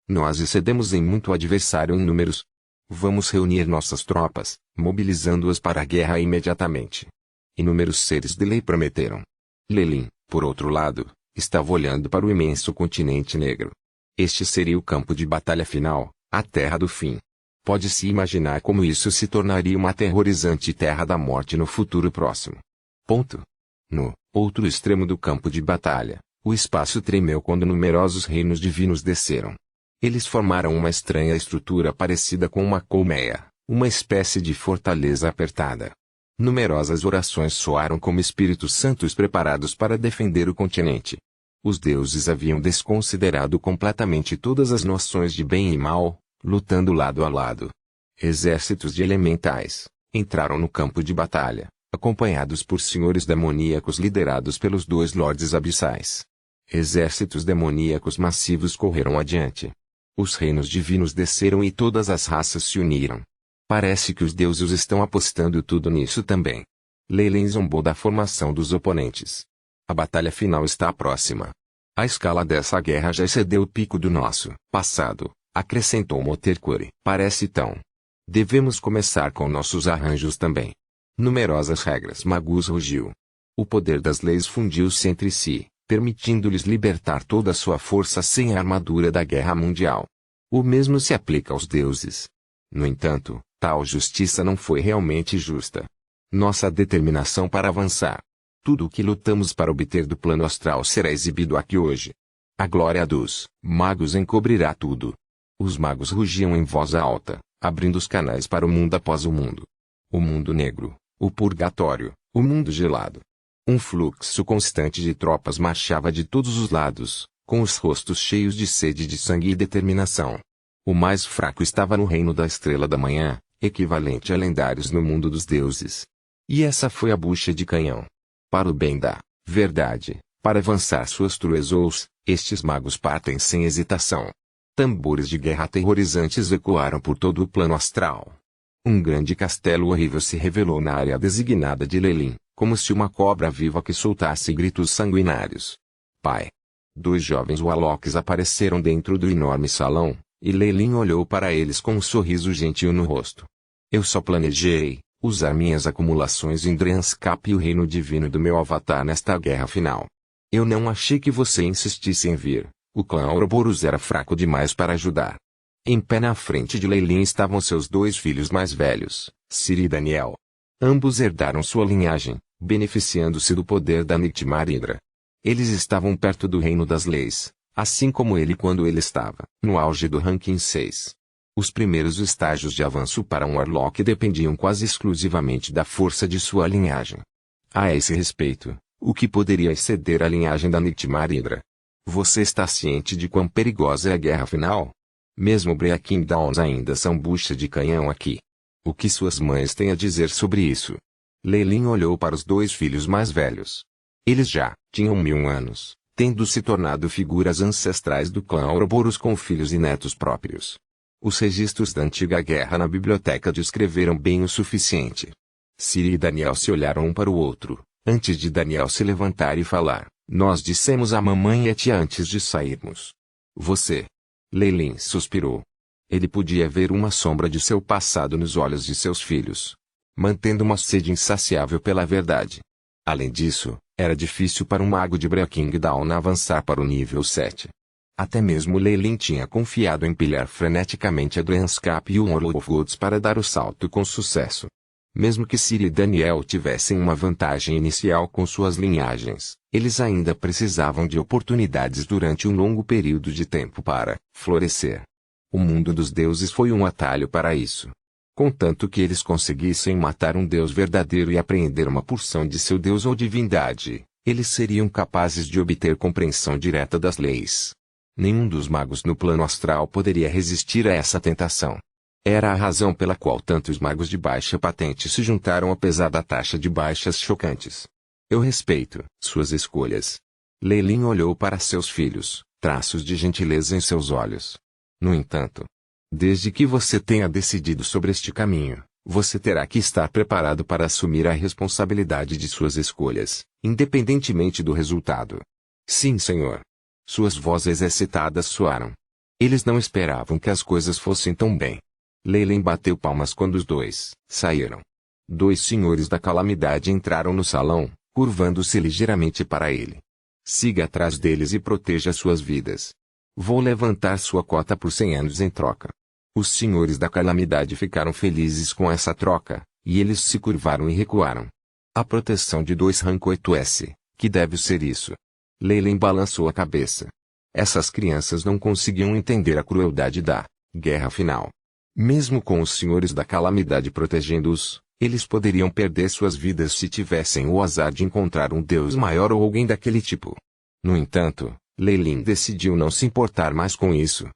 Nós excedemos em muito o adversário em números. Vamos reunir nossas tropas, mobilizando-as para a guerra imediatamente. Inúmeros seres de lei prometeram. Leilin, por outro lado, estava olhando para o imenso continente negro. Este seria o campo de batalha final, a terra do fim. Pode-se imaginar como isso se tornaria uma aterrorizante terra da morte no futuro próximo. No outro extremo do campo de batalha, o espaço tremeu quando numerosos reinos divinos desceram. Eles formaram uma estranha estrutura parecida com uma colmeia, uma espécie de fortaleza apertada. Numerosas orações soaram como espíritos santos preparados para defender o continente. Os deuses haviam desconsiderado completamente todas as noções de bem e mal, lutando lado a lado. Exércitos de elementais entraram no campo de batalha, acompanhados por senhores demoníacos liderados pelos dois lordes abissais. Exércitos demoníacos massivos correram adiante. Os reinos divinos desceram e todas as raças se uniram. Parece que os deuses estão apostando tudo nisso também. Leilin zombou da formação dos oponentes. A batalha final está próxima. A escala dessa guerra já excedeu o pico do nosso passado, acrescentou Motercore. Parece tão. Devemos começar com nossos arranjos também. Numerosas regras Magus rugiu. O poder das leis fundiu-se entre si, permitindo-lhes libertar toda a sua força sem a armadura da guerra mundial. O mesmo se aplica aos deuses. No entanto, tal justiça não foi realmente justa. Nossa determinação para avançar. Tudo o que lutamos para obter do plano astral será exibido aqui hoje. A glória dos magos encobrirá tudo. Os magos rugiam em voz alta, abrindo os canais para o mundo após o mundo. O mundo negro, o purgatório, o mundo gelado. Um fluxo constante de tropas marchava de todos os lados, com os rostos cheios de sede de sangue e determinação. O mais fraco estava no reino da Estrela da Manhã, equivalente a lendários no mundo dos deuses. E essa foi a bucha de canhão. Para o bem da verdade, para avançar suas truezous, estes magos partem sem hesitação. Tambores de guerra aterrorizantes ecoaram por todo o plano astral. Um grande castelo horrível se revelou na área designada de Leilin, como se uma cobra viva que soltasse gritos sanguinários. Pai! Dois jovens Warlocks apareceram dentro do enorme salão, e Leilin olhou para eles com um sorriso gentil no rosto. Eu só planejei usar minhas acumulações em Dryanscap e o reino divino do meu avatar nesta guerra final. Eu não achei que você insistisse em vir. O clã Ouroboros era fraco demais para ajudar. Em pé na frente de Leilin estavam seus dois filhos mais velhos, Ciri e Daniel. Ambos herdaram sua linhagem, beneficiando-se do poder da Nightmare Hydra. Eles estavam perto do reino das leis, assim como ele quando ele estava no auge do ranking 6. Os primeiros estágios de avanço para um Warlock dependiam quase exclusivamente da força de sua linhagem. A esse respeito, o que poderia exceder a linhagem da Nightmare Hydra? Você está ciente de quão perigosa é a guerra final? Mesmo Breaking Dawns ainda são bucha de canhão aqui. O que suas mães têm a dizer sobre isso? Leilin olhou para os dois filhos mais velhos. Eles já tinham 1000 anos, tendo se tornado figuras ancestrais do clã Ouroboros com filhos e netos próprios. Os registros da antiga guerra na biblioteca descreveram bem o suficiente. Ciri e Daniel se olharam um para o outro, antes de Daniel se levantar e falar. Nós dissemos à mamãe e à tia antes de sairmos. Você. Leilin suspirou. Ele podia ver uma sombra de seu passado nos olhos de seus filhos, mantendo uma sede insaciável pela verdade. Além disso, era difícil para um mago de Breaking Dawn avançar para o nível 7. Até mesmo Leilin tinha confiado em pilhar freneticamente a Dryanscap e o World of Gods para dar o salto com sucesso. Mesmo que Ciri e Daniel tivessem uma vantagem inicial com suas linhagens, eles ainda precisavam de oportunidades durante um longo período de tempo para florescer. O mundo dos deuses foi um atalho para isso. Contanto que eles conseguissem matar um deus verdadeiro e apreender uma porção de seu deus ou divindade, Eles seriam capazes de obter compreensão direta das leis. Nenhum dos magos no plano astral poderia resistir a essa tentação. Era a razão pela qual tantos magos de baixa patente se juntaram apesar da taxa de baixas chocantes. Eu respeito suas escolhas. Leilin olhou para seus filhos, traços de gentileza em seus olhos. No entanto, desde que você tenha decidido sobre este caminho, você terá que estar preparado para assumir a responsabilidade de suas escolhas, independentemente do resultado. Sim, senhor. Suas vozes excitadas soaram. Eles não esperavam que as coisas fossem tão bem. Leilin bateu palmas quando os dois saíram. Dois senhores da calamidade entraram no salão, curvando-se ligeiramente para ele. Siga atrás deles e proteja suas vidas. Vou levantar sua cota por 100 anos em troca. Os senhores da calamidade ficaram felizes com essa troca, e eles se curvaram e recuaram. A proteção de 2 rank 8S, que deve ser isso? Leilin balançou a cabeça. Essas crianças não conseguiam entender a crueldade da guerra final. Mesmo com os senhores da calamidade protegendo-os, eles poderiam perder suas vidas se tivessem o azar de encontrar um deus maior ou alguém daquele tipo. No entanto, Leilin decidiu não se importar mais com isso.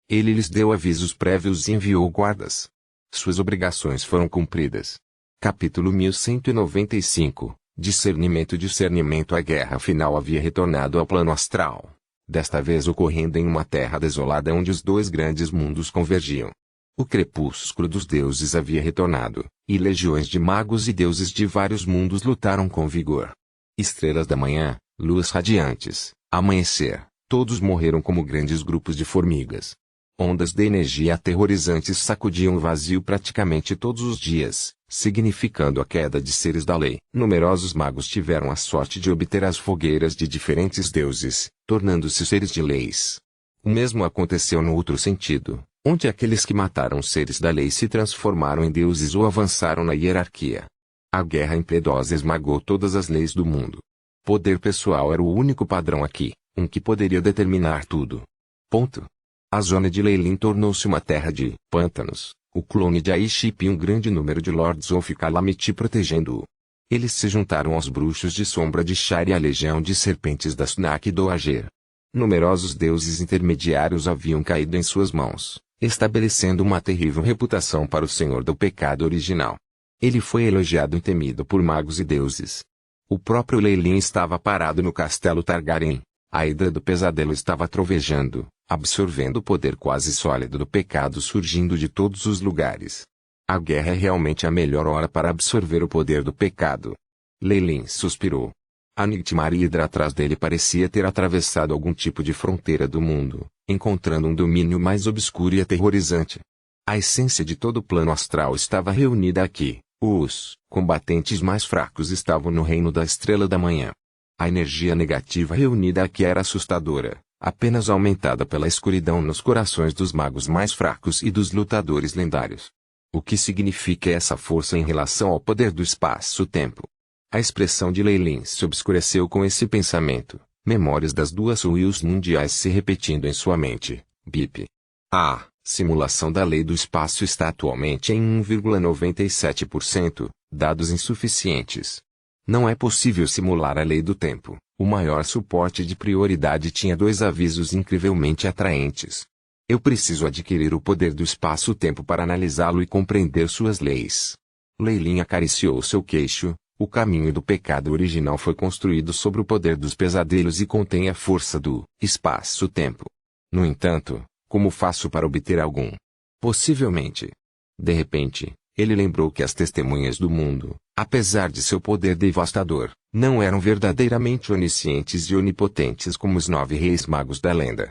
Ele lhes deu avisos prévios e enviou guardas. Suas obrigações foram cumpridas. Capítulo 1195. Discernimento. A guerra final havia retornado ao plano astral. Desta vez ocorrendo em uma terra desolada onde os dois grandes mundos convergiam. O crepúsculo dos deuses havia retornado, e legiões de magos e deuses de vários mundos lutaram com vigor. Estrelas da manhã, luz radiantes, amanhecer, todos morreram como grandes grupos de formigas. Ondas de energia aterrorizantes sacudiam o vazio praticamente todos os dias, significando a queda de seres da lei. Numerosos magos tiveram a sorte de obter as fogueiras de diferentes deuses, tornando-se seres de leis. O mesmo aconteceu no outro sentido, onde aqueles que mataram seres da lei se transformaram em deuses ou avançaram na hierarquia. A guerra impiedosa esmagou todas as leis do mundo. Poder pessoal era o único padrão aqui, um que poderia determinar tudo. Ponto. A zona de Leilin tornou-se uma terra de pântanos, o clone de Aiship e um grande número de Lords of Calamity protegendo-o. Eles se juntaram aos bruxos de sombra de Shire e à legião de serpentes da Snak Doager. Numerosos deuses intermediários haviam caído em suas mãos, estabelecendo uma terrível reputação para o Senhor do Pecado original. Ele foi elogiado e temido por magos e deuses. O próprio Leilin estava parado no castelo Targaryen. A Hidra do Pesadelo estava trovejando, absorvendo o poder quase sólido do pecado surgindo de todos os lugares. A guerra é realmente a melhor hora para absorver o poder do pecado. Leilin suspirou. A Nightmare Hydra atrás dele parecia ter atravessado algum tipo de fronteira do mundo, encontrando um domínio mais obscuro e aterrorizante. A essência de todo o plano astral estava reunida aqui. Os combatentes mais fracos estavam no reino da Estrela da Manhã. A energia negativa reunida aqui era assustadora, apenas aumentada pela escuridão nos corações dos magos mais fracos e dos lutadores lendários. O que significa essa força em relação ao poder do espaço-tempo? A expressão de Leilin se obscureceu com esse pensamento, memórias das duas Wills mundiais se repetindo em sua mente. Bip. A simulação da lei do espaço está atualmente em 1,97%, dados insuficientes. Não é possível simular a lei do tempo. O maior suporte de prioridade tinha 2 avisos incrivelmente atraentes. Eu preciso adquirir o poder do espaço-tempo para analisá-lo e compreender suas leis. Leilin acariciou seu queixo. O caminho do pecado original foi construído sobre o poder dos pesadelos e contém a força do espaço-tempo. No entanto, como faço para obter algum? Possivelmente. De repente, ele lembrou que as testemunhas do mundo, apesar de seu poder devastador, não eram verdadeiramente oniscientes e onipotentes como os 9 reis magos da lenda.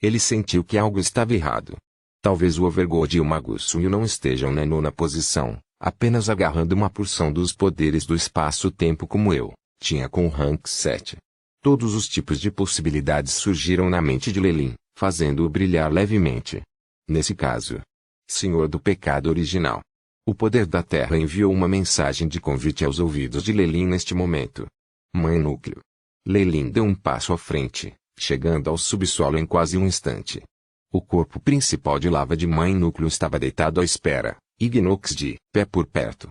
Ele sentiu que algo estava errado. Talvez o Overgod e o Magus Suyo não estejam na 9ª posição, apenas agarrando uma porção dos poderes do espaço-tempo como eu tinha com o rank 7. Todos os tipos de possibilidades surgiram na mente de Leilin, fazendo-o brilhar levemente. Nesse caso, Senhor do Pecado original. O poder da Terra enviou uma mensagem de convite aos ouvidos de Leilin neste momento. Mãe Núcleo. Leilin deu um passo à frente, chegando ao subsolo em quase um instante. O corpo principal de lava de Mãe Núcleo estava deitado à espera, Ignox de pé por perto.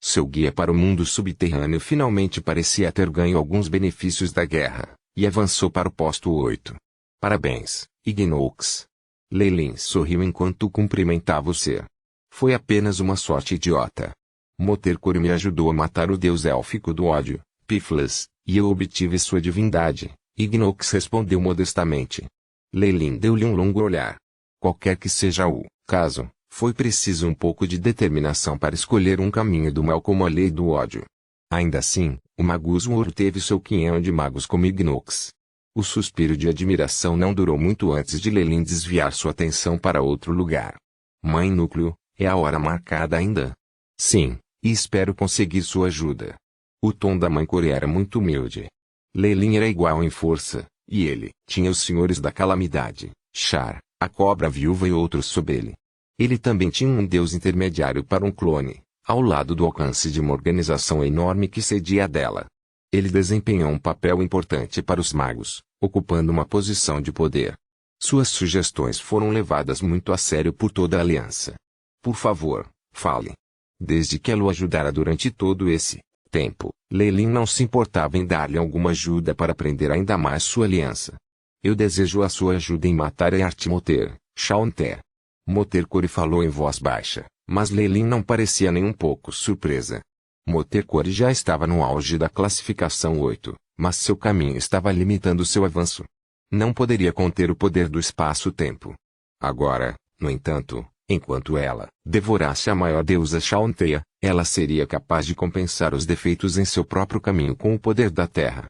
Seu guia para o mundo subterrâneo finalmente parecia ter ganho alguns benefícios da guerra, e avançou para o posto 8. Parabéns, Ignox. Leilin sorriu enquanto cumprimentava o ser. Foi apenas uma sorte idiota. Motercore me ajudou a matar o deus élfico do ódio, Piflas, e eu obtive sua divindade, Ignox respondeu modestamente. Leilin deu-lhe um longo olhar. Qualquer que seja o caso, foi preciso um pouco de determinação para escolher um caminho do mal como a lei do ódio. Ainda assim, o Magus War teve seu quinhão de magos como Ignox. O suspiro de admiração não durou muito antes de Leilin desviar sua atenção para outro lugar. Mãe Núcleo, é a hora marcada ainda? Sim, e espero conseguir sua ajuda. O tom da mãe Core era muito humilde. Leilin era igual em força, e ele tinha os senhores da calamidade, Char, a cobra viúva e outros sob ele. Ele também tinha um deus intermediário para um clone, ao lado do alcance de uma organização enorme que cedia dela. Ele desempenhou um papel importante para os magos, ocupando uma posição de poder. Suas sugestões foram levadas muito a sério por toda a aliança. Por favor, fale. Desde que ela o ajudara durante todo esse tempo, Leilin não se importava em dar-lhe alguma ajuda para aprender ainda mais sua aliança. Eu desejo a sua ajuda em matar Artimoter, Shaunter. Motercore falou em voz baixa, mas Leilin não parecia nem um pouco surpresa. Motercore já estava no auge da classificação 8, mas seu caminho estava limitando seu avanço. Não poderia conter o poder do espaço-tempo. Agora, no entanto, enquanto ela devorasse a maior deusa Shauntea, ela seria capaz de compensar os defeitos em seu próprio caminho com o poder da Terra.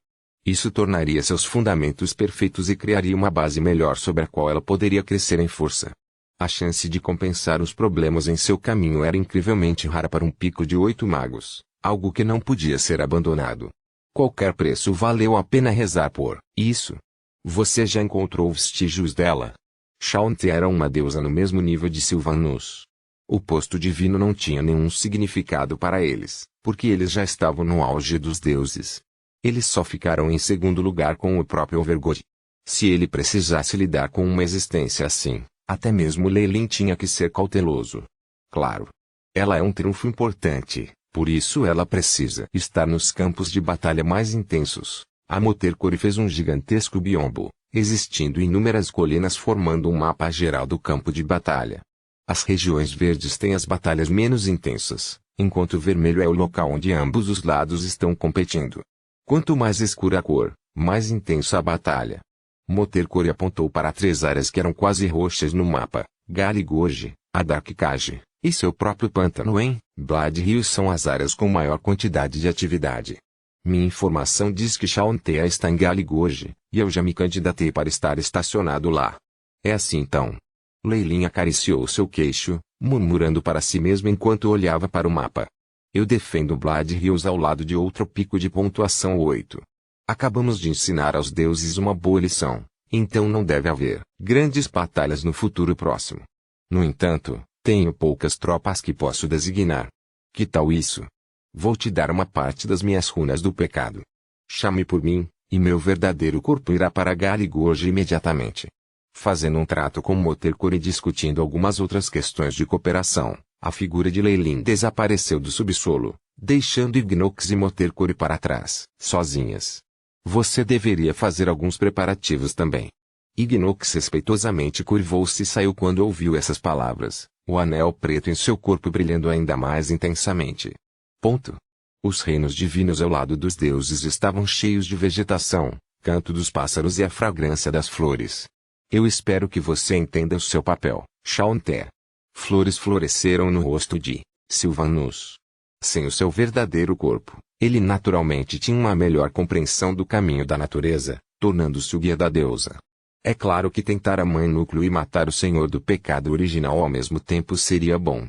Isso tornaria seus fundamentos perfeitos e criaria uma base melhor sobre a qual ela poderia crescer em força. A chance de compensar os problemas em seu caminho era incrivelmente rara para um pico de 8 magos, algo que não podia ser abandonado. Qualquer preço valeu a pena rezar por isso. Você já encontrou vestígios dela? Shauntea era uma deusa no mesmo nível de Sylvanus. O posto divino não tinha nenhum significado para eles, porque eles já estavam no auge dos deuses. Eles só ficaram em segundo lugar com o próprio Overgod. Se ele precisasse lidar com uma existência assim, até mesmo Leilin tinha que ser cauteloso. Claro. Ela é um triunfo importante, por isso ela precisa estar nos campos de batalha mais intensos. A Motercore fez um gigantesco biombo, existindo inúmeras colinas formando um mapa geral do campo de batalha. As regiões verdes têm as batalhas menos intensas, enquanto o vermelho é o local onde ambos os lados estão competindo. Quanto mais escura a cor, mais intensa a batalha. Motercore apontou para 3 áreas que eram quase roxas no mapa: Galigorge, a Darkcage, e seu próprio pântano em Blood Hill são as áreas com maior quantidade de atividade. Minha informação diz que Shauntea está em Galigorge, e eu já me candidatei para estar estacionado lá. É assim então. Leilin acariciou seu queixo, murmurando para si mesmo enquanto olhava para o mapa. Eu defendo Blood Hills ao lado de outro pico de pontuação 8. Acabamos de ensinar aos deuses uma boa lição, então não deve haver grandes batalhas no futuro próximo. No entanto, tenho poucas tropas que posso designar. Que tal isso? Vou te dar uma parte das minhas runas do pecado. Chame por mim, e meu verdadeiro corpo irá para Galigorge imediatamente. Fazendo um trato com Motercore e discutindo algumas outras questões de cooperação, a figura de Leilin desapareceu do subsolo, deixando Ignox e Motercore para trás, sozinhas. Você deveria fazer alguns preparativos também. Ignox respeitosamente curvou-se e saiu quando ouviu essas palavras, o anel preto em seu corpo brilhando ainda mais intensamente. Ponto. Os reinos divinos ao lado dos deuses estavam cheios de vegetação, canto dos pássaros e a fragrância das flores. Eu espero que você entenda o seu papel, Shauntea. Flores floresceram no rosto de Sylvanus. Sem o seu verdadeiro corpo, ele naturalmente tinha uma melhor compreensão do caminho da natureza, tornando-se o guia da deusa. É claro que tentar a mãe núcleo e matar o senhor do pecado original ao mesmo tempo seria bom.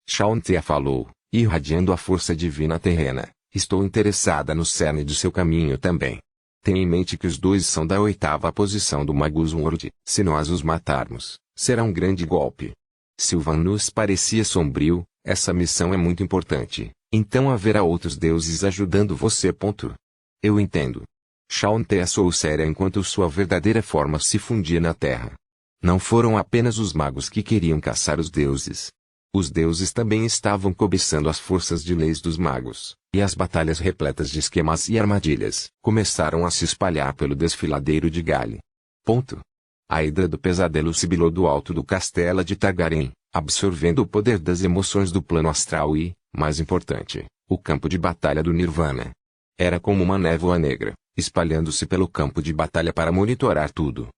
Shauntea falou, irradiando a força divina terrena. Estou interessada no cerne de seu caminho também. Tenha em mente que os dois são da 8ª posição do Magus World. Se nós os matarmos, será um grande golpe. Sylvanus parecia sombrio. Essa missão é muito importante, então haverá outros deuses ajudando você. Eu entendo. Shauntea soou séria enquanto sua verdadeira forma se fundia na terra. Não foram apenas os magos que queriam caçar os deuses. Os deuses também estavam cobiçando as forças de leis dos magos, e as batalhas repletas de esquemas e armadilhas começaram a se espalhar pelo desfiladeiro de Gale. A Hidra do Pesadelo sibilou do alto do castelo de Targaryen, absorvendo o poder das emoções do plano astral e, mais importante, o campo de batalha do Nirvana. Era como uma névoa negra, espalhando-se pelo campo de batalha para monitorar tudo.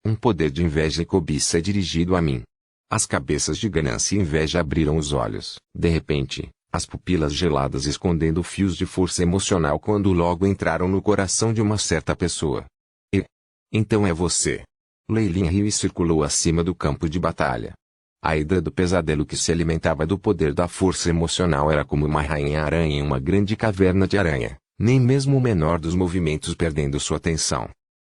Um poder de inveja e cobiça é dirigido a mim. As cabeças de ganância e inveja abriram os olhos, de repente, as pupilas geladas escondendo fios de força emocional quando logo entraram no coração de uma certa pessoa. Então é você. Leilin riu e circulou acima do campo de batalha. A Hidra do Pesadelo que se alimentava do poder da força emocional era como uma rainha-aranha em uma grande caverna de aranha, nem mesmo o menor dos movimentos perdendo sua atenção.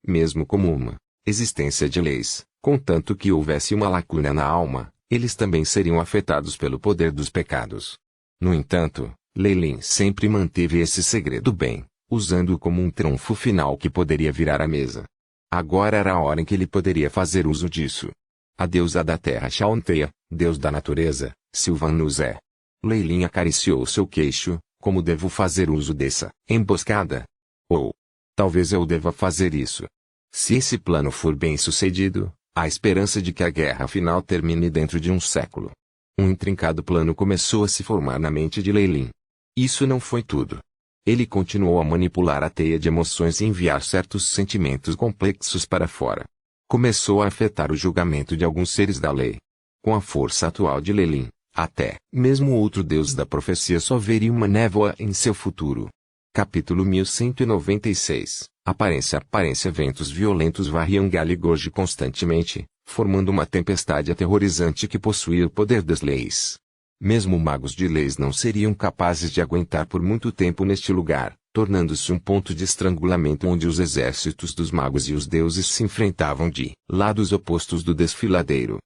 Mesmo como uma existência de leis, contanto que houvesse uma lacuna na alma, eles também seriam afetados pelo poder dos pecados. No entanto, Leilin sempre manteve esse segredo bem, usando-o como um trunfo final que poderia virar a mesa. Agora era a hora em que ele poderia fazer uso disso. A deusa da terra Chauntea, deus da natureza, Sylvanus é. Leilin acariciou seu queixo. Como devo fazer uso dessa emboscada? Ou talvez eu deva fazer isso. Se esse plano for bem sucedido, há esperança de que a guerra final termine dentro de um século. Um intrincado plano começou a se formar na mente de Leilin. Isso não foi tudo. Ele continuou a manipular a teia de emoções e enviar certos sentimentos complexos para fora. Começou a afetar o julgamento de alguns seres da lei. Com a força atual de Leilin, até mesmo outro deus da profecia só veria uma névoa em seu futuro. Capítulo 1196. Aparência. Ventos violentos varriam Galigorge constantemente, formando uma tempestade aterrorizante que possuía o poder das leis. Mesmo magos de leis não seriam capazes de aguentar por muito tempo neste lugar, tornando-se um ponto de estrangulamento onde os exércitos dos magos e os deuses se enfrentavam de lados opostos do desfiladeiro.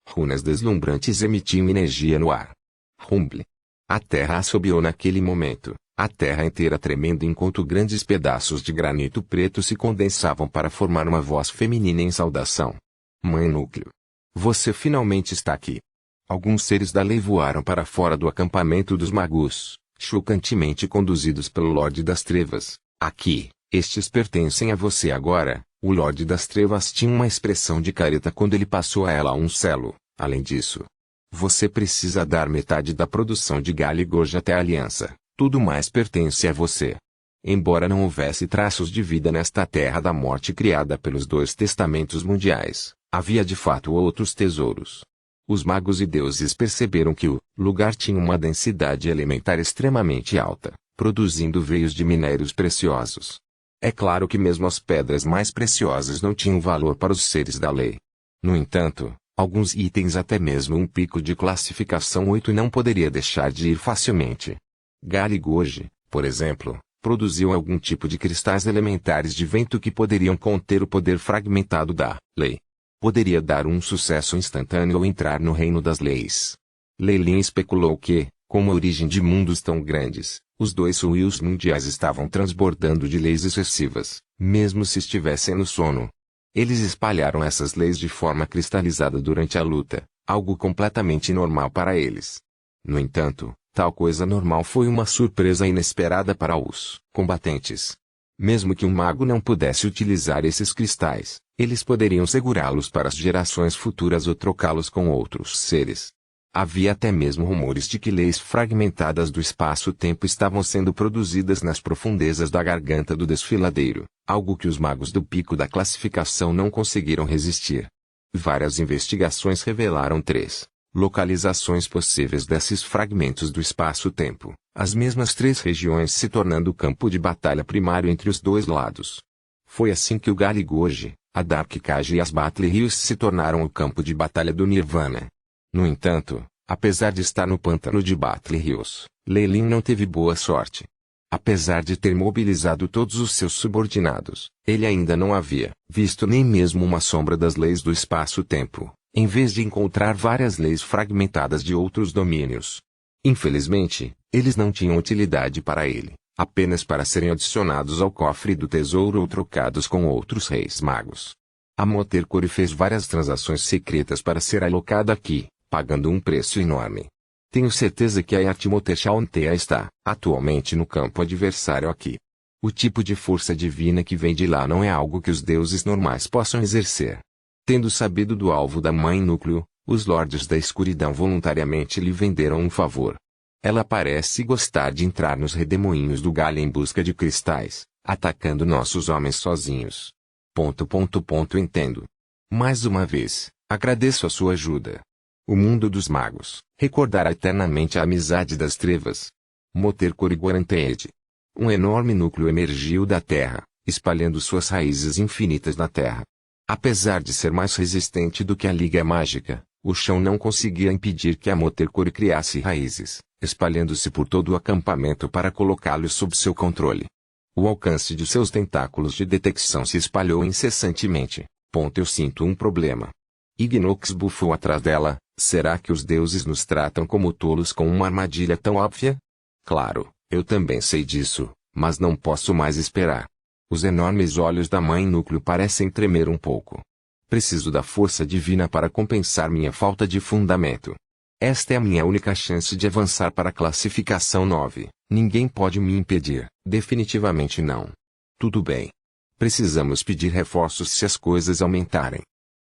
Runas deslumbrantes emitiam energia no ar. Rumble. A terra assobiou naquele momento, a terra inteira tremendo enquanto grandes pedaços de granito preto se condensavam para formar uma voz feminina em saudação. Mãe Núcleo. Você finalmente está aqui. Alguns seres da lei voaram para fora do acampamento dos magos, chocantemente conduzidos pelo Lorde das Trevas. Aqui, estes pertencem a você agora. O Lorde das Trevas tinha uma expressão de careta quando ele passou a ela um selo. Além disso, você precisa dar metade da produção de Galigorge até a Aliança. Tudo mais pertence a você. Embora não houvesse traços de vida nesta terra da morte criada pelos dois testamentos mundiais, havia de fato outros tesouros. Os magos e deuses perceberam que o lugar tinha uma densidade elementar extremamente alta, produzindo veios de minérios preciosos. É claro que mesmo as pedras mais preciosas não tinham valor para os seres da lei. No entanto, alguns itens até mesmo um pico de classificação 8 não poderia deixar de ir facilmente. Galigorge, por exemplo, produziu algum tipo de cristais elementares de vento que poderiam conter o poder fragmentado da lei. Poderia dar um sucesso instantâneo ou entrar no reino das leis. Leilin especulou que, com a origem de mundos tão grandes, os dois rios mundiais estavam transbordando de leis excessivas, mesmo se estivessem no sono. Eles espalharam essas leis de forma cristalizada durante a luta, algo completamente normal para eles. No entanto, tal coisa normal foi uma surpresa inesperada para os combatentes. Mesmo que um mago não pudesse utilizar esses cristais, eles poderiam segurá-los para as gerações futuras ou trocá-los com outros seres. Havia até mesmo rumores de que leis fragmentadas do espaço-tempo estavam sendo produzidas nas profundezas da garganta do desfiladeiro, algo que os magos do pico da classificação não conseguiram resistir. Várias investigações revelaram 3 localizações possíveis desses fragmentos do espaço-tempo, as mesmas 3 regiões se tornando o campo de batalha primário entre os dois lados. Foi assim que o Galigorge, a Dark Cage e as Battle Hills se tornaram o campo de batalha do Nirvana. No entanto, apesar de estar no pântano de Battle Hills, Leilin não teve boa sorte. Apesar de ter mobilizado todos os seus subordinados, ele ainda não havia visto nem mesmo uma sombra das leis do espaço-tempo, em vez de encontrar várias leis fragmentadas de outros domínios. Infelizmente, eles não tinham utilidade para ele, apenas para serem adicionados ao cofre do tesouro ou trocados com outros reis magos. A Motercore fez várias transações secretas para ser alocada aqui, pagando um preço enorme. Tenho certeza que a Timothy Chauntea está, atualmente no campo adversário aqui. O tipo de força divina que vem de lá não é algo que os deuses normais possam exercer. Tendo sabido do alvo da Mãe Núcleo, os Lordes da Escuridão voluntariamente lhe venderam um favor. Ela parece gostar de entrar nos redemoinhos do galho em busca de cristais, atacando nossos homens sozinhos. Entendo. Mais uma vez, agradeço a sua ajuda. O mundo dos magos recordará eternamente a amizade das trevas. Moter Coriguaranteed. Um enorme núcleo emergiu da terra, espalhando suas raízes infinitas na terra. Apesar de ser mais resistente do que a Liga Mágica, o chão não conseguia impedir que a Motercore criasse raízes, espalhando-se por todo o acampamento para colocá-lo sob seu controle. O alcance de seus tentáculos de detecção se espalhou incessantemente. Eu sinto um problema. Ignox bufou atrás dela. Será que os deuses nos tratam como tolos com uma armadilha tão óbvia? Claro, eu também sei disso, mas não posso mais esperar. Os enormes olhos da Mãe Núcleo parecem tremer um pouco. Preciso da força divina para compensar minha falta de fundamento. Esta é a minha única chance de avançar para a classificação 9. Ninguém pode me impedir. Definitivamente não. Tudo bem. Precisamos pedir reforços se as coisas aumentarem.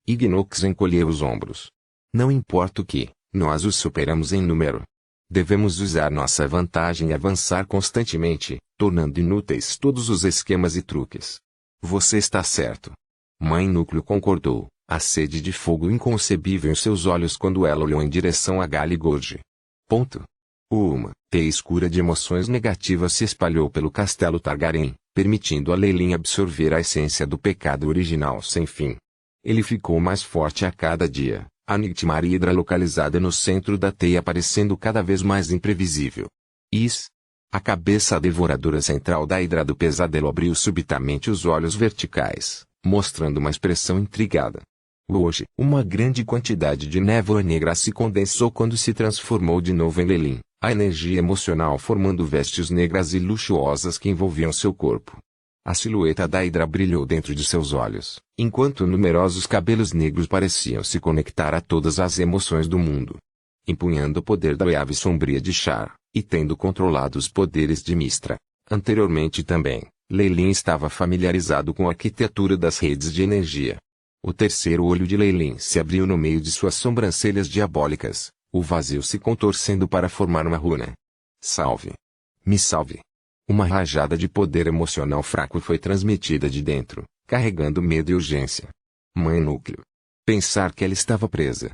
Ignox encolheu os ombros. Não importa o que, nós os superamos em número. Devemos usar nossa vantagem e avançar constantemente, tornando inúteis todos os esquemas e truques. Você está certo. Mãe Núcleo concordou, a sede de fogo inconcebível em seus olhos quando ela olhou em direção a Galigorge. Uma teia escura de emoções negativas se espalhou pelo castelo Targaryen, permitindo a Leilin absorver a essência do pecado original sem fim. Ele ficou mais forte a cada dia. A Nightmare Hydra localizada no centro da teia parecendo cada vez mais imprevisível. A cabeça devoradora central da Hidra do Pesadelo abriu subitamente os olhos verticais, mostrando uma expressão intrigada. Hoje, uma grande quantidade de névoa negra se condensou quando se transformou de novo em Leilin, a energia emocional formando vestes negras e luxuosas que envolviam seu corpo. A silhueta da Hidra brilhou dentro de seus olhos, enquanto numerosos cabelos negros pareciam se conectar a todas as emoções do mundo. Empunhando o poder da ave sombria de Char, e tendo controlado os poderes de Mistra, anteriormente também, Leilin estava familiarizado com a arquitetura das redes de energia. O terceiro olho de Leilin se abriu no meio de suas sobrancelhas diabólicas, o vazio se contorcendo para formar uma runa. Salve! Me salve! Uma rajada de poder emocional fraco foi transmitida de dentro, carregando medo e urgência. Mãe Núcleo. Pensar que ela estava presa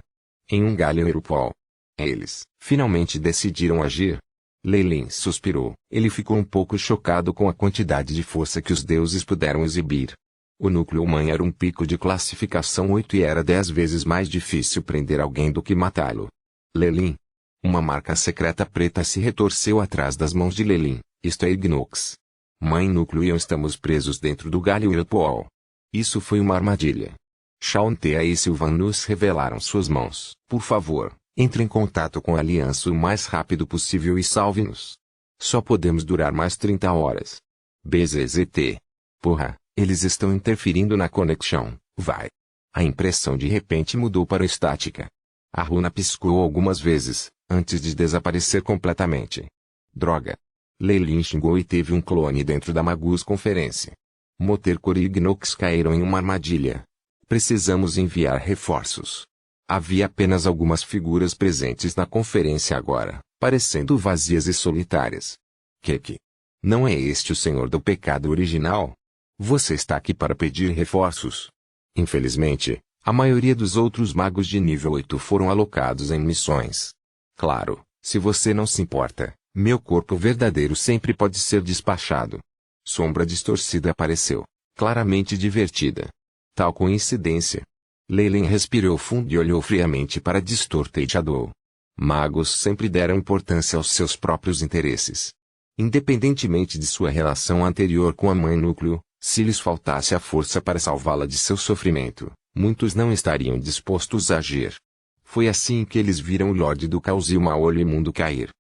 em um galho Erupol. Eles, finalmente decidiram agir. Leilin suspirou. Ele ficou um pouco chocado com a quantidade de força que os deuses puderam exibir. O Núcleo Mãe era um pico de classificação 8 e era 10 vezes mais difícil prender alguém do que matá-lo. Leilin. Uma marca secreta preta se retorceu atrás das mãos de Leilin. Isto é Ignox. Mãe Núcleo e eu estamos presos dentro do galho Erupol. Isso foi uma armadilha. Chauntea e Sylvan nos revelaram suas mãos. Por favor, entre em contato com a Aliança o mais rápido possível e salve-nos. Só podemos durar mais 30 horas. BZZT. Porra, eles estão interferindo na conexão, vai. A impressão de repente mudou para estática. A runa piscou algumas vezes, antes de desaparecer completamente. Droga. Leilin xingou e teve um clone dentro da Magus Conferência. Motercore e Ignox caíram em uma armadilha. Precisamos enviar reforços. Havia apenas algumas figuras presentes na conferência agora, parecendo vazias e solitárias. Que? Não é este o Senhor do Pecado original? Você está aqui para pedir reforços? Infelizmente, a maioria dos outros magos de nível 8 foram alocados em missões. Claro, se você não se importa. Meu corpo verdadeiro sempre pode ser despachado. Sombra distorcida apareceu, claramente divertida. Tal coincidência. Leilin respirou fundo e olhou friamente para Distorted Shadow. Magos sempre deram importância aos seus próprios interesses. Independentemente de sua relação anterior com a Mãe Núcleo, se lhes faltasse a força para salvá-la de seu sofrimento, muitos não estariam dispostos a agir. Foi assim que eles viram o Lorde do Caos e o Maolho Imundo cair.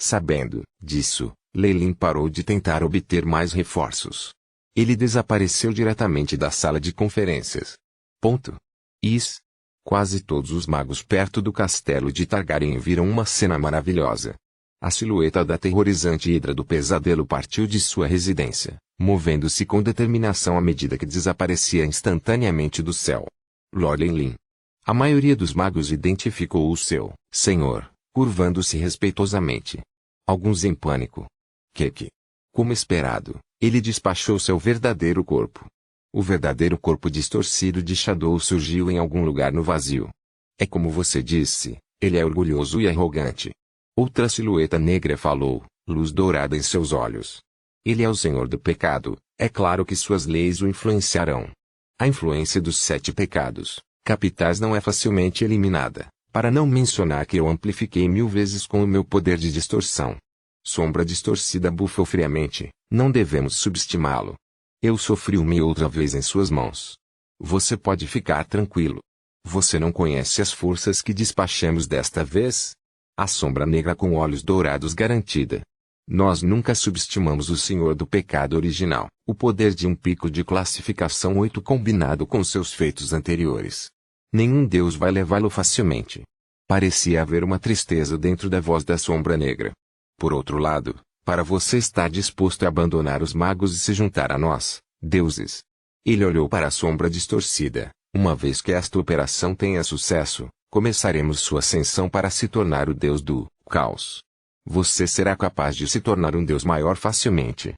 Sabendo disso, Leilin parou de tentar obter mais reforços. Ele desapareceu diretamente da sala de conferências. Quase todos os magos perto do castelo de Targaryen viram uma cena maravilhosa. A silhueta da aterrorizante Hidra do Pesadelo partiu de sua residência, movendo-se com determinação à medida que desaparecia instantaneamente do céu. Lord Elendil. A maioria dos magos identificou o seu senhor, curvando-se respeitosamente. Alguns em pânico. Que? Como esperado, ele despachou seu verdadeiro corpo. O verdadeiro corpo distorcido de Shadow surgiu em algum lugar no vazio. É como você disse, ele é orgulhoso e arrogante. Outra silhueta negra falou, luz dourada em seus olhos. Ele é o senhor do pecado, é claro que suas leis o influenciarão. A influência dos 7 pecados capitais não é facilmente eliminada, para não mencionar que eu amplifiquei 1000 vezes com o meu poder de distorção. Sombra distorcida bufou friamente, não devemos subestimá-lo. Eu sofri uma e outra vez em suas mãos. Você pode ficar tranquilo. Você não conhece as forças que despachamos desta vez? A sombra negra com olhos dourados garantida. Nós nunca subestimamos o senhor do pecado original, o poder de um pico de classificação 8 combinado com seus feitos anteriores. Nenhum deus vai levá-lo facilmente. Parecia haver uma tristeza dentro da voz da sombra negra. Por outro lado, para você estar disposto a abandonar os magos e se juntar a nós, deuses. Ele olhou para a sombra distorcida. Uma vez que esta operação tenha sucesso, começaremos sua ascensão para se tornar o deus do caos. Você será capaz de se tornar um deus maior facilmente.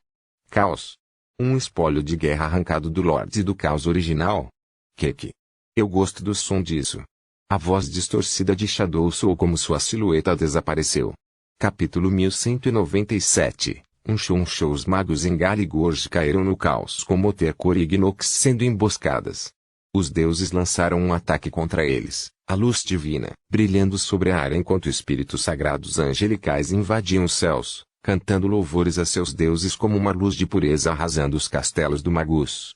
Caos. Um espólio de guerra arrancado do Lorde do Caos original? Que? Eu gosto do som disso. A voz distorcida de Shadow soou como sua silhueta desapareceu. Capítulo 1197. Um show. Os magos em Garigorge caíram no caos com Motercor e Ignox sendo emboscadas. Os deuses lançaram um ataque contra eles, a luz divina, brilhando sobre a área enquanto espíritos sagrados angelicais invadiam os céus, cantando louvores a seus deuses como uma luz de pureza arrasando os castelos do Magus.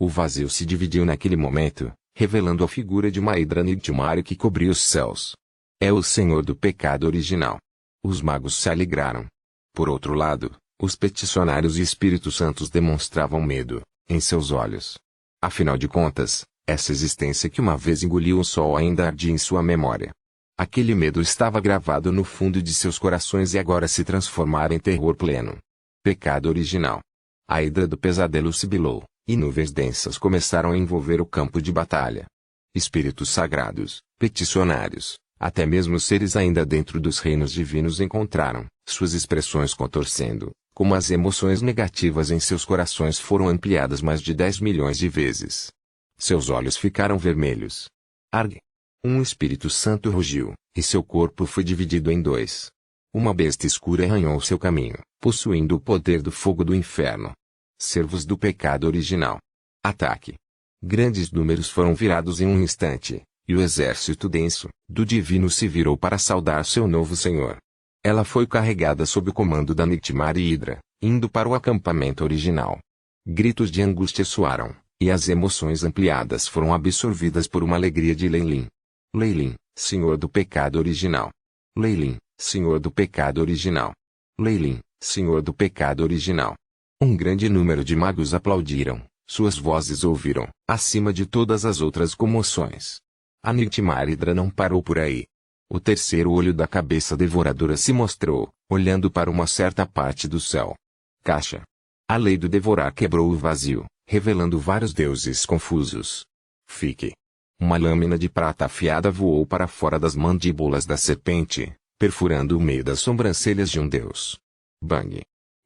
O vazio se dividiu naquele momento, revelando a figura de uma Hidra Nightmare que cobria os céus. É o senhor do pecado original. Os magos se alegraram. Por outro lado, os peticionários e espíritos santos demonstravam medo, em seus olhos. Afinal de contas, essa existência que uma vez engoliu o sol ainda ardia em sua memória. Aquele medo estava gravado no fundo de seus corações e agora se transformara em terror pleno. Pecado original. A Hidra do Pesadelo sibilou, e nuvens densas começaram a envolver o campo de batalha. Espíritos sagrados, peticionários, até mesmo seres ainda dentro dos reinos divinos encontraram, suas expressões contorcendo, como as emoções negativas em seus corações foram ampliadas mais de 10 milhões de vezes. Seus olhos ficaram vermelhos. Arg! Um Espírito Santo rugiu, e seu corpo foi dividido em 2. Uma besta escura arranhou seu caminho, possuindo o poder do fogo do inferno. Servos do pecado original. Ataque. Grandes números foram virados em um instante, e o exército denso, do divino se virou para saudar seu novo senhor. Ela foi carregada sob o comando da Nightmare Hidra, indo para o acampamento original. Gritos de angústia soaram, e as emoções ampliadas foram absorvidas por uma alegria de Elendil. Elendil, senhor do pecado original. Elendil, senhor do pecado original. Elendil, senhor do pecado original. Um grande número de magos aplaudiram, suas vozes ouviram, acima de todas as outras comoções. A Nightmare Hidra não parou por aí. O terceiro olho da cabeça devoradora se mostrou, olhando para uma certa parte do céu. Caixa. A lei do devorar quebrou o vazio, revelando vários deuses confusos. Fique. Uma lâmina de prata afiada voou para fora das mandíbulas da serpente, perfurando o meio das sobrancelhas de um deus. Bang.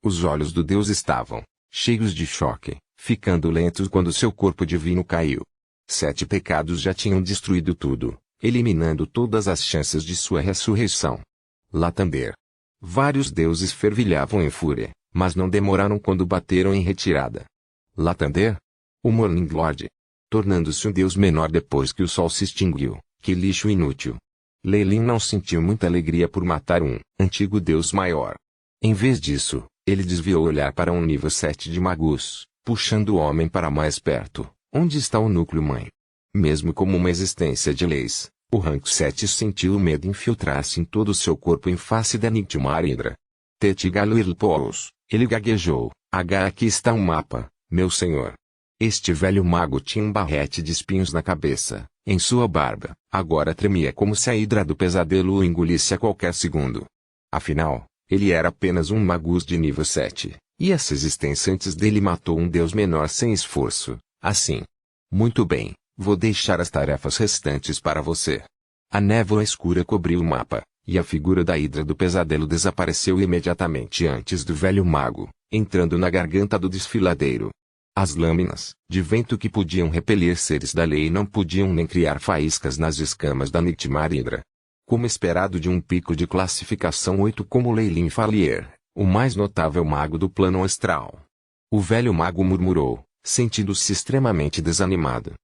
Os olhos do deus estavam cheios de choque, ficando lentos quando seu corpo divino caiu. 7 pecados já tinham destruído tudo, eliminando todas as chances de sua ressurreição. Lathander. Vários deuses fervilhavam em fúria, mas não demoraram quando bateram em retirada. Lathander? O Morning Lord. Tornando-se um deus menor depois que o sol se extinguiu. Que lixo inútil. Elendil não sentiu muita alegria por matar um antigo deus maior. Em vez disso, ele desviou o olhar para um nível 7 de Magus, puxando o homem para mais perto. Onde está o núcleo mãe? Mesmo como uma existência de leis, o rank 7 sentiu o medo infiltrar-se em todo o seu corpo em face da Nightmare Hidra. Tetigalirpous, ele gaguejou. Aqui está um mapa, meu senhor. Este velho mago tinha um barrete de espinhos na cabeça, Em sua barba, agora tremia como se a hidra do pesadelo o engolisse a qualquer segundo. Afinal, ele era apenas um magus de nível 7, e essa existência antes dele matou um deus menor sem esforço, assim. Muito bem, vou deixar as tarefas restantes para você. A névoa escura cobriu o mapa, e a figura da hidra do pesadelo desapareceu imediatamente antes do velho mago, entrando na garganta do desfiladeiro. As lâminas de vento que podiam repelir seres da lei não podiam nem criar faíscas nas escamas da Nightmare Hydra. Como esperado de um pico de classificação 8 como Leilin Fallier, o mais notável mago do plano astral. O velho mago murmurou, sentindo-se extremamente desanimado.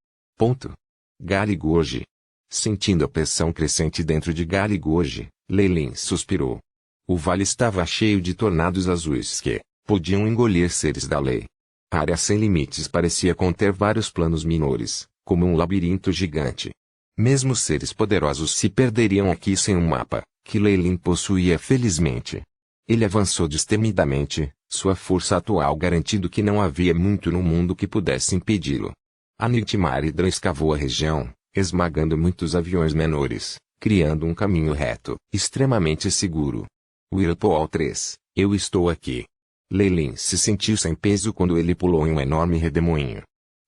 Garigorge. Sentindo a pressão crescente dentro de Garigorge, Leilin suspirou. O vale estava cheio de tornados azuis que podiam engolir seres da lei. A área sem limites parecia conter vários planos menores, como um labirinto gigante. Mesmo seres poderosos se perderiam aqui sem um mapa, que Leilin possuía felizmente. Ele avançou destemidamente, sua força atual garantindo que não havia muito no mundo que pudesse impedi-lo. A Nightmare Hydra escavou a região, esmagando muitos aviões menores, criando um caminho reto, extremamente seguro. Whirlpool 3, eu estou aqui. Leilin se sentiu sem peso quando ele pulou em um enorme redemoinho.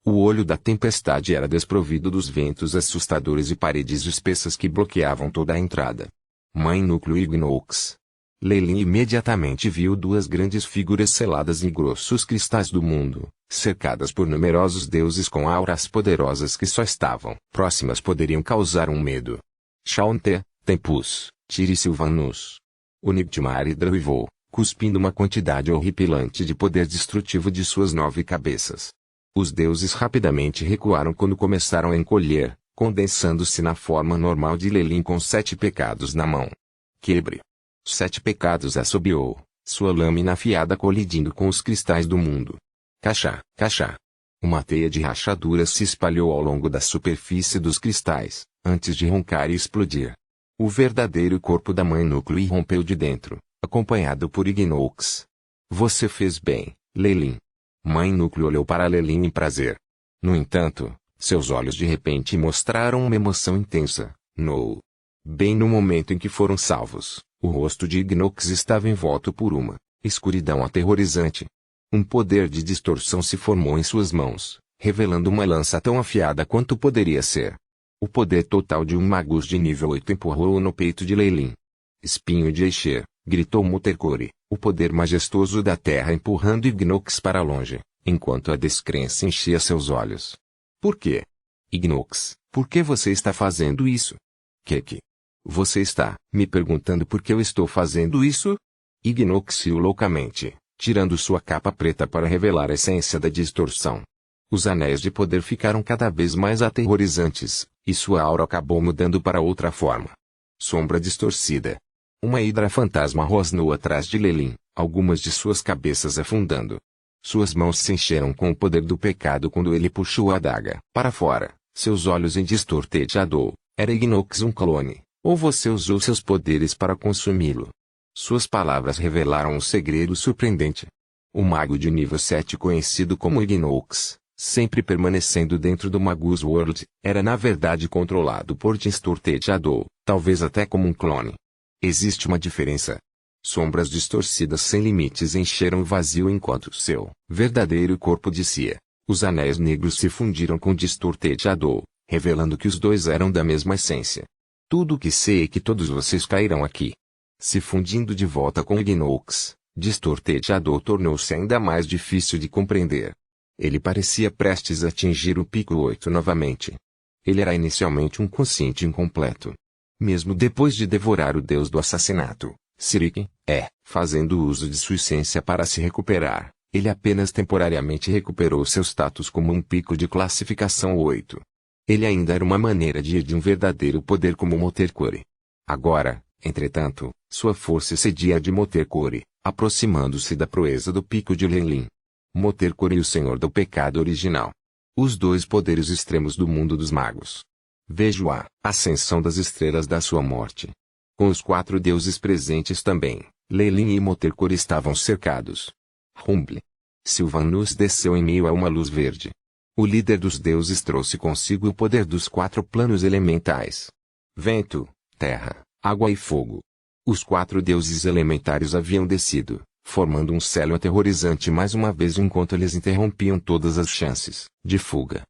O olho da tempestade era desprovido dos ventos assustadores e paredes espessas que bloqueavam toda a entrada. Mãe Núcleo Ignox. Leilin imediatamente viu duas grandes figuras seladas em grossos cristais do mundo, cercadas por numerosos deuses com auras poderosas que só estavam próximas poderiam causar um medo. Shaunte, Tempus, Tiri Sylvanus. O Nightmare Hydra uivou, cuspindo uma quantidade horripilante de poder destrutivo de suas 9 cabeças. Os deuses rapidamente recuaram quando começaram a encolher, condensando-se na forma normal de Leilin com 7 pecados na mão. Quebre. 7 pecados assobiou, sua lâmina afiada colidindo com os cristais do mundo. Cachá, cachá. Uma teia de rachaduras se espalhou ao longo da superfície dos cristais, antes de roncar e explodir. O verdadeiro corpo da Mãe Núcleo irrompeu de dentro, acompanhado por Ignox. Você fez bem, Leilin. Mãe Núcleo olhou para Leilin em prazer. No entanto, seus olhos de repente mostraram uma emoção intensa. Bem no momento em que foram salvos, o rosto de Ignox estava envolto por uma escuridão aterrorizante. Um poder de distorção se formou em suas mãos, revelando uma lança tão afiada quanto poderia ser. O poder total de um magus de nível 8 empurrou-o no peito de Leilin. Espinho de Escher, gritou Mutercore, o poder majestoso da terra empurrando Ignox para longe, enquanto a descrença enchia seus olhos. Por quê? Ignox, por que você está fazendo isso? Que? Você está me perguntando por que eu estou fazendo isso? Ignox riu loucamente, tirando sua capa preta para revelar a essência da distorção. Os anéis de poder ficaram cada vez mais aterrorizantes, e sua aura acabou mudando para outra forma. Sombra distorcida. Uma hidra fantasma rosnou atrás de Leilin, algumas de suas cabeças afundando. Suas mãos se encheram com o poder do pecado quando ele puxou a adaga para fora, seus olhos em distortejador. Era Ignox um clone, ou você usou seus poderes para consumi-lo? Suas palavras revelaram um segredo surpreendente. O mago de nível 7 conhecido como Ignox, sempre permanecendo dentro do Magus World, era na verdade controlado por Distortejador, talvez até como um clone. Existe uma diferença. Sombras distorcidas sem limites encheram o vazio enquanto seu verdadeiro corpo descia. Os anéis negros se fundiram com Distortejador, revelando que os dois eram da mesma essência. Tudo o que sei é que todos vocês cairão aqui. Se fundindo de volta com Ignox, Distortejador tornou-se ainda mais difícil de compreender. Ele parecia prestes a atingir o pico 8 novamente. Ele era inicialmente um consciente incompleto. Mesmo depois de devorar o deus do assassinato, Sirik, fazendo uso de sua essência para se recuperar, ele apenas temporariamente recuperou seu status como um pico de classificação 8. Ele ainda era uma maneira de ir de um verdadeiro poder como Mutercore. Agora, entretanto, sua força excedia a de Mutercore, aproximando-se da proeza do pico de Leilin. Mutercore e o Senhor do Pecado original. Os dois poderes extremos do mundo dos magos. Vejo a ascensão das estrelas da sua morte. Com os 4 deuses presentes também, Leilin e Mutercore estavam cercados. Rumble. Sylvanus desceu em meio a uma luz verde. O líder dos deuses trouxe consigo o poder dos 4 planos elementais: vento, terra, água e fogo. Os 4 deuses elementares haviam descido, formando um celo aterrorizante mais uma vez enquanto eles interrompiam todas as chances de fuga.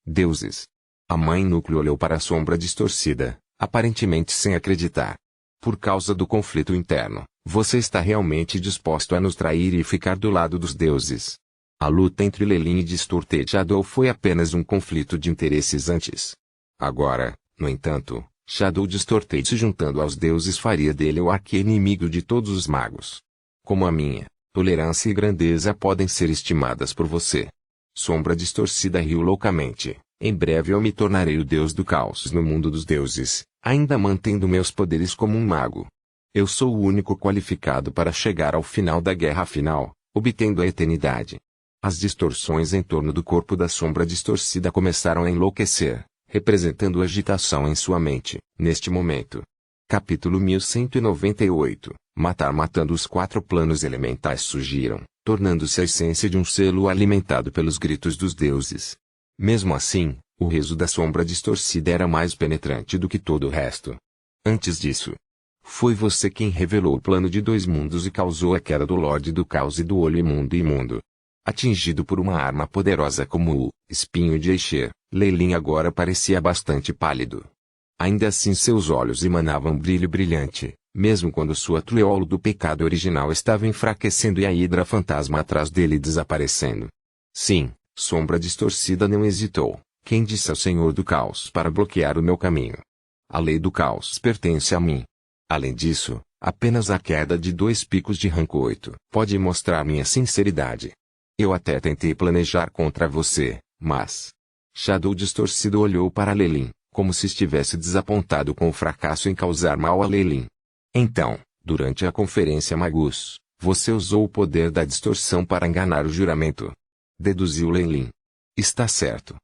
Deuses. A mãe núcleo olhou para a sombra distorcida, aparentemente sem acreditar. Por causa do conflito interno, você está realmente disposto a nos trair e ficar do lado dos deuses? A luta entre Lelin e Distorted Shadow foi apenas um conflito de interesses antes. Agora, no entanto, Shadow Distorted se juntando aos deuses faria dele o arqui-inimigo de todos os magos. Como a minha tolerância e grandeza podem ser estimadas por você? Sombra Distorcida riu loucamente. Em breve eu me tornarei o deus do caos no mundo dos deuses, ainda mantendo meus poderes como um mago. Eu sou o único qualificado para chegar ao final da guerra final, obtendo a eternidade. As distorções em torno do corpo da sombra distorcida começaram a enlouquecer, representando agitação em sua mente, neste momento. Capítulo 1198. Matando os 4 planos elementais surgiram, tornando-se a essência de um selo alimentado pelos gritos dos deuses. Mesmo assim, o riso da sombra distorcida era mais penetrante do que todo o resto. Antes disso, foi você quem revelou o plano de 2 mundos e causou a queda do Lorde do Caos e do Olho Imundo. Atingido por uma arma poderosa como o espinho de Escher, Lelin agora parecia bastante pálido. Ainda assim seus olhos emanavam brilho brilhante, mesmo quando sua trueolo do pecado original estava enfraquecendo e a hidra fantasma atrás dele desaparecendo. Sim, sombra distorcida não hesitou. Quem disse ao Senhor do Caos para bloquear o meu caminho? A lei do caos pertence a mim. Além disso, apenas a queda de 2 picos de rank 8 pode mostrar minha sinceridade. Eu até tentei planejar contra você, mas... Shadow Distorcido olhou para Lelin, como se estivesse desapontado com o fracasso em causar mal a Lelin. Então, durante a conferência Magus, você usou o poder da distorção para enganar o juramento. Deduziu Lelin. Está certo.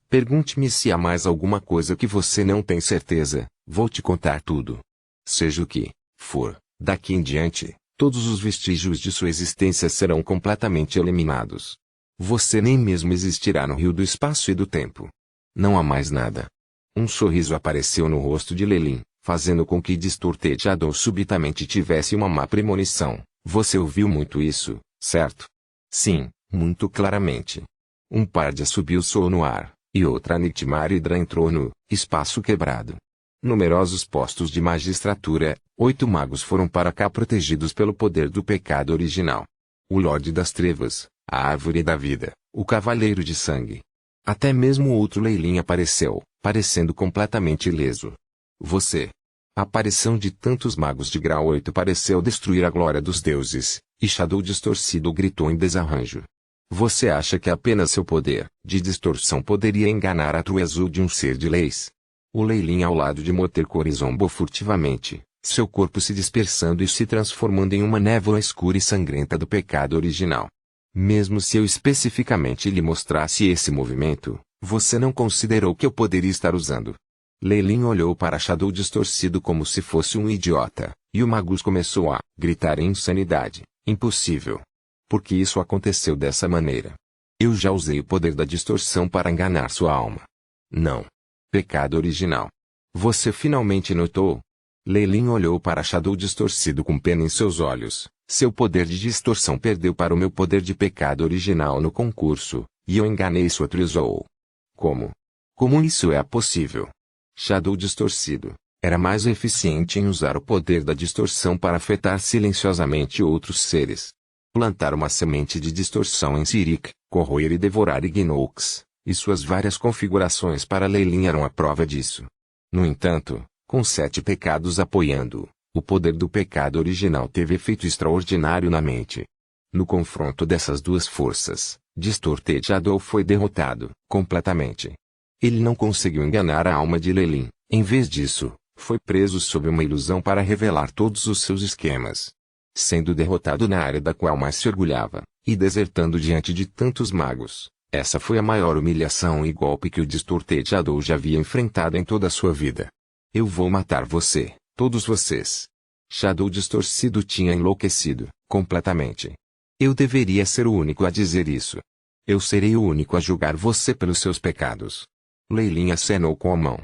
Pergunte-me se há mais alguma coisa que você não tem certeza, vou te contar tudo. Seja o que for, daqui em diante, todos os vestígios de sua existência serão completamente eliminados. Você nem mesmo existirá no rio do espaço e do tempo. Não há mais nada. Um sorriso apareceu no rosto de Lelin, fazendo com que Distorted Shadow subitamente tivesse uma má premonição. Você ouviu muito isso, certo? Sim, muito claramente. Um par de assobios soou no ar, e outra Nightmare Hydra entrou no espaço quebrado. Numerosos postos de magistratura, 8 magos foram para cá protegidos pelo poder do pecado original. O Lorde das Trevas, a Árvore da Vida, o Cavaleiro de Sangue. Até mesmo outro Lelin apareceu, parecendo completamente ileso. Você. A aparição de tantos magos de grau 8 pareceu destruir a glória dos deuses, e Shadow Distorcido gritou em desarranjo. Você acha que apenas seu poder de distorção poderia enganar a true azul de um ser de leis? O Lelin ao lado de Motercore zombou furtivamente, seu corpo se dispersando e se transformando em uma névoa escura e sangrenta do pecado original. Mesmo se eu especificamente lhe mostrasse esse movimento, você não considerou que eu poderia estar usando. Lelin olhou para Shadow Distorcido como se fosse um idiota, e o Magus começou a gritar em insanidade. Impossível. Por que isso aconteceu dessa maneira? Eu já usei o poder da distorção para enganar sua alma. Não. Pecado original. Você finalmente notou? Lelin olhou para Shadow Distorcido com pena em seus olhos. Seu poder de distorção perdeu para o meu poder de pecado original no concurso, e eu enganei sua Trizou. Como? Como isso é possível? Shadow Distorcido era mais eficiente em usar o poder da distorção para afetar silenciosamente outros seres. Plantar uma semente de distorção em Sirik, corroer e devorar Ignox, e suas várias configurações para Lelin eram a prova disso. No entanto, com 7 pecados apoiando-o, o poder do pecado original teve efeito extraordinário na mente. No confronto dessas duas forças, Distorted Shadow foi derrotado, completamente. Ele não conseguiu enganar a alma de Lelin, em vez disso, foi preso sob uma ilusão para revelar todos os seus esquemas. Sendo derrotado na área da qual mais se orgulhava, e desertando diante de tantos magos, essa foi a maior humilhação e golpe que o Distorted Shadow já havia enfrentado em toda a sua vida. Eu vou matar você, todos vocês. Shadow Distorcido tinha enlouquecido, completamente. Eu deveria ser o único a dizer isso. Eu serei o único a julgar você pelos seus pecados. Lei Lin acenou com a mão.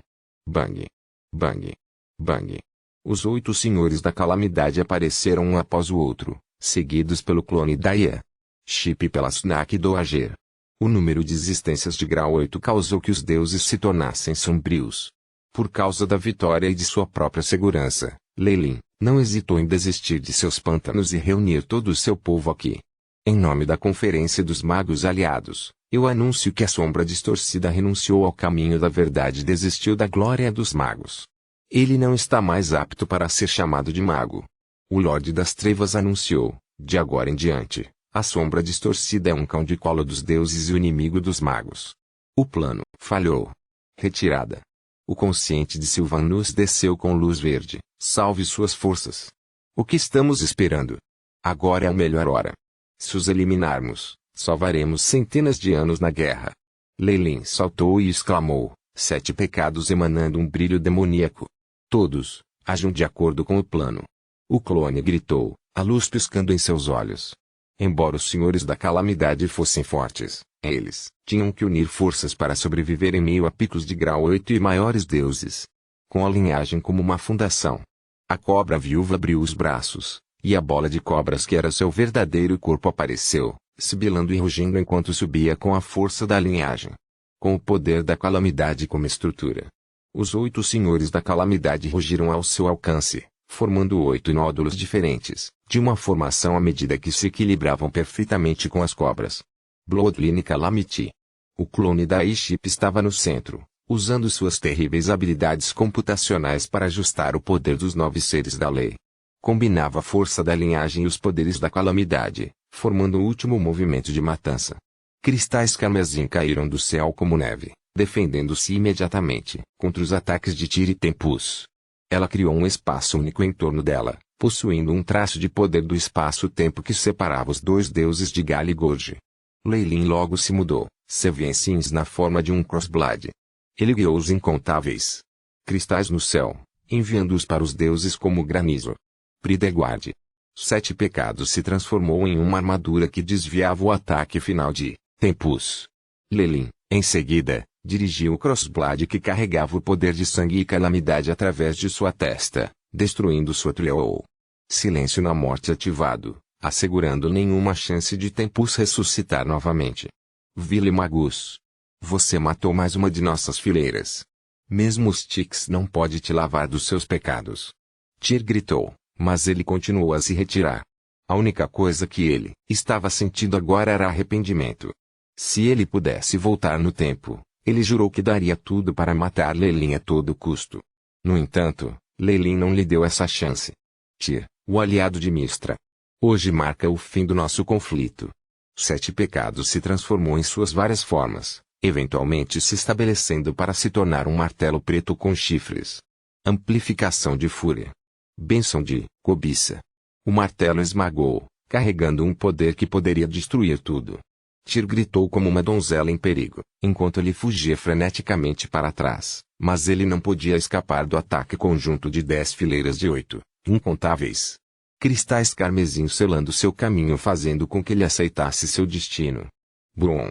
Bang. Bang. Bang. Os 8 senhores da calamidade apareceram um após o outro, seguidos pelo clone Daya. Chip e pela Snack Doager. O número de existências de grau 8 causou que os deuses se tornassem sombrios. Por causa da vitória e de sua própria segurança, Lei Lin não hesitou em desistir de seus pântanos e reunir todo o seu povo aqui. Em nome da Conferência dos Magos Aliados, eu anuncio que a sombra distorcida renunciou ao caminho da verdade e desistiu da glória dos magos. Ele não está mais apto para ser chamado de mago. O Lorde das Trevas anunciou, de agora em diante, a sombra distorcida é um cão de colo dos deuses e o inimigo dos magos. O plano falhou. Retirada. O consciente de Sylvanus desceu com luz verde. Salve suas forças. O que estamos esperando? Agora é a melhor hora. Se os eliminarmos, salvaremos centenas de anos na guerra. Lei Lin saltou e exclamou, 7 pecados emanando um brilho demoníaco. Todos, ajam de acordo com o plano. O clone gritou, a luz piscando em seus olhos. Embora os senhores da calamidade fossem fortes, eles tinham que unir forças para sobreviver em meio a picos de grau 8 e maiores deuses. Com a linhagem como uma fundação. A cobra viúva abriu os braços, e a bola de cobras que era seu verdadeiro corpo apareceu, sibilando e rugindo enquanto subia com a força da linhagem. Com o poder da calamidade como estrutura. Os 8 senhores da calamidade rugiram ao seu alcance, formando 8 nódulos diferentes, de uma formação à medida que se equilibravam perfeitamente com as cobras. Bloodline Calamity. O clone da Iship estava no centro, usando suas terríveis habilidades computacionais para ajustar o poder dos 9 seres da lei. Combinava a força da linhagem e os poderes da calamidade, formando o último movimento de matança. Cristais carmesim caíram do céu como neve, defendendo-se imediatamente contra os ataques de Tyr e Tempus. Ela criou um espaço único em torno dela, possuindo um traço de poder do espaço-tempo que separava os 2 deuses de Gal e Gorge. Lei Lin logo se mudou, Seviensins na forma de um Crossblade. Ele guiou os incontáveis cristais no céu, enviando-os para os deuses como granizo. Prideguarde. 7 pecados se transformou em uma armadura que desviava o ataque final de Tempus. Lei Lin, em seguida, dirigiu o Crossblade que carregava o poder de sangue e calamidade através de sua testa, destruindo sua Trio. Silêncio na morte ativado, assegurando nenhuma chance de Tempus ressuscitar novamente. Vile Magus. Você matou mais uma de nossas fileiras. Mesmo os Styx não pode te lavar dos seus pecados. Tyr gritou, mas ele continuou a se retirar. A única coisa que ele estava sentindo agora era arrependimento. Se ele pudesse voltar no tempo, ele jurou que daria tudo para matar Lei Lin a todo custo. No entanto, Lei Lin não lhe deu essa chance. Tyr, o aliado de Mystra. Hoje marca o fim do nosso conflito. 7 pecados se transformou em suas várias formas, eventualmente se estabelecendo para se tornar um martelo preto com chifres. Amplificação de fúria. Bênção de cobiça. O martelo esmagou, carregando um poder que poderia destruir tudo. Tyr gritou como uma donzela em perigo, enquanto ele fugia freneticamente para trás, mas ele não podia escapar do ataque conjunto de 10 fileiras de 8, incontáveis. Cristais carmesim selando seu caminho fazendo com que ele aceitasse seu destino. Brum.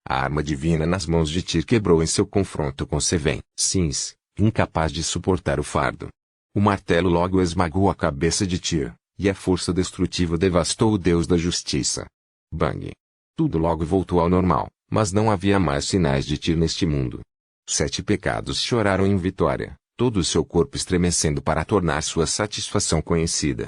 A arma divina nas mãos de Tyr quebrou em seu confronto com Seven, Sins, incapaz de suportar o fardo. O martelo logo esmagou a cabeça de Tyr, e a força destrutiva devastou o deus da justiça. Bang. Tudo logo voltou ao normal, mas não havia mais sinais de Tyr neste mundo. 7 pecados choraram em vitória, todo o seu corpo estremecendo para tornar sua satisfação conhecida.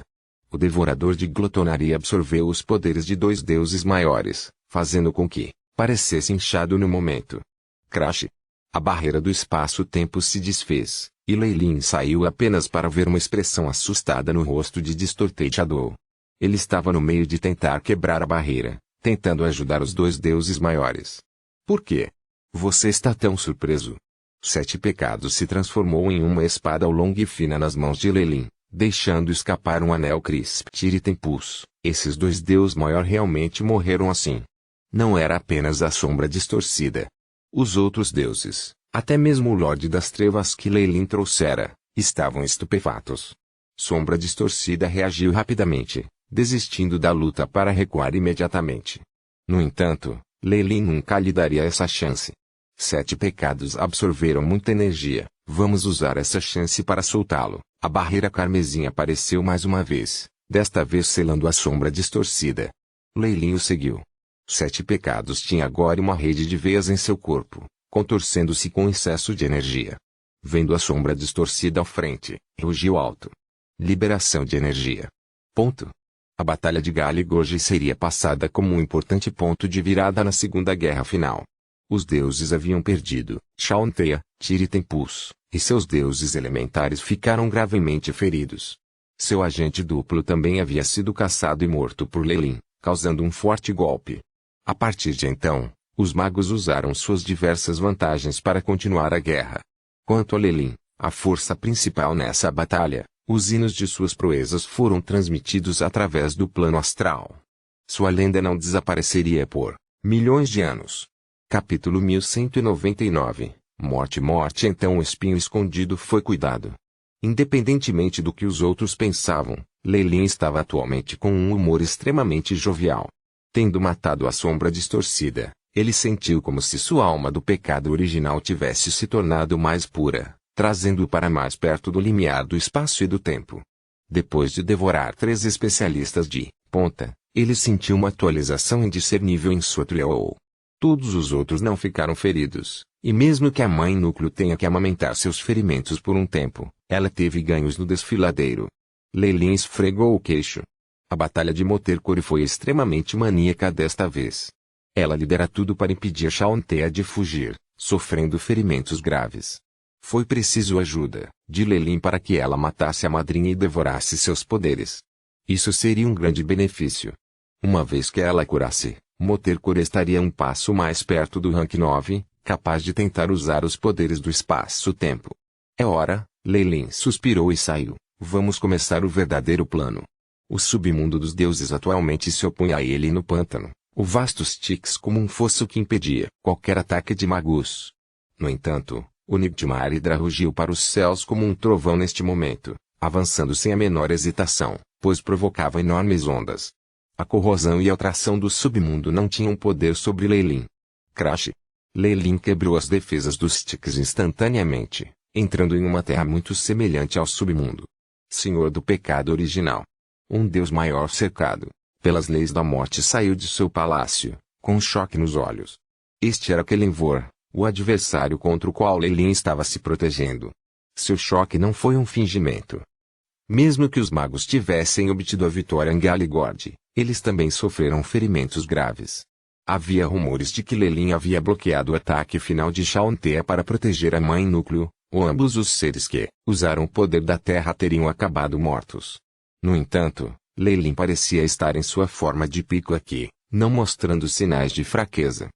O devorador de glotonaria absorveu os poderes de 2 deuses maiores, fazendo com que parecesse inchado no momento. Crash. A barreira do espaço-tempo se desfez, e Lei Lin saiu apenas para ver uma expressão assustada no rosto de Distorted Shadow. Ele estava no meio de tentar quebrar a barreira, tentando ajudar os 2 deuses maiores. Por quê? Você está tão surpreso? 7 pecados se transformou em uma espada longa e fina nas mãos de Lei Lin, deixando escapar um anel crisp. Tyr e Tempus, esses 2 deuses maior realmente morreram assim. Não era apenas a sombra distorcida. Os outros deuses, até mesmo o Lorde das Trevas que Lei Lin trouxera, estavam estupefatos. Sombra distorcida reagiu rapidamente, desistindo da luta para recuar imediatamente. No entanto, Lei nunca lhe daria essa chance. 7 pecados absorveram muita energia. Vamos usar essa chance para soltá-lo. A barreira carmesim apareceu mais uma vez, desta vez selando a sombra distorcida. Lei o seguiu. 7 pecados tinha agora uma rede de veias em seu corpo, contorcendo-se com excesso de energia. Vendo a sombra distorcida à frente, rugiu alto. Liberação de energia. Ponto. A Batalha de Galigorgi seria passada como um importante ponto de virada na Segunda Guerra Final. Os deuses haviam perdido, Chauntea, Tirithempus, e seus deuses elementares ficaram gravemente feridos. Seu agente duplo também havia sido caçado e morto por Lei, causando um forte golpe. A partir de então, os magos usaram suas diversas vantagens para continuar a guerra. Quanto a Lei, a força principal nessa batalha, os hinos de suas proezas foram transmitidos através do plano astral. Sua lenda não desapareceria por milhões de anos. Capítulo 1199. Morte. Então o espinho escondido foi cuidado. Independentemente do que os outros pensavam, Lei estava atualmente com um humor extremamente jovial. Tendo matado a sombra distorcida, ele sentiu como se sua alma do pecado original tivesse se tornado mais pura, trazendo-o para mais perto do limiar do espaço e do tempo. Depois de devorar 3 especialistas de ponta, ele sentiu uma atualização indiscernível em sua Triol. Todos os outros não ficaram feridos, e mesmo que a mãe núcleo tenha que amamentar seus ferimentos por um tempo, ela teve ganhos no desfiladeiro. Lei esfregou o queixo. A batalha de Motercore foi extremamente maníaca desta vez. Ela lidera tudo para impedir Chauntea de fugir, sofrendo ferimentos graves. Foi preciso ajuda de Lei para que ela matasse a madrinha e devorasse seus poderes. Isso seria um grande benefício. Uma vez que ela curasse, Motercore estaria um passo mais perto do rank 9, capaz de tentar usar os poderes do espaço-tempo. É hora, Lei suspirou e saiu. Vamos começar o verdadeiro plano. O submundo dos deuses atualmente se opõe a ele no pântano, o vasto Styx como um fosso que impedia qualquer ataque de magos. No entanto, o Nightmare rugiu para os céus como um trovão neste momento, avançando sem a menor hesitação, pois provocava enormes ondas. A corrosão e a atração do submundo não tinham poder sobre Lei. Crash! Lei quebrou as defesas dos Styx instantaneamente, entrando em uma terra muito semelhante ao submundo. Senhor do pecado original. Um deus maior cercado pelas leis da morte saiu de seu palácio, com um choque nos olhos. Este era Kelenvor, o adversário contra o qual Lei estava se protegendo. Seu choque não foi um fingimento. Mesmo que os magos tivessem obtido a vitória em Galigorgi, eles também sofreram ferimentos graves. Havia rumores de que Lei havia bloqueado o ataque final de Chauntea para proteger a mãe núcleo, ou ambos os seres que usaram o poder da terra teriam acabado mortos. No entanto, Lei parecia estar em sua forma de pico aqui, não mostrando sinais de fraqueza.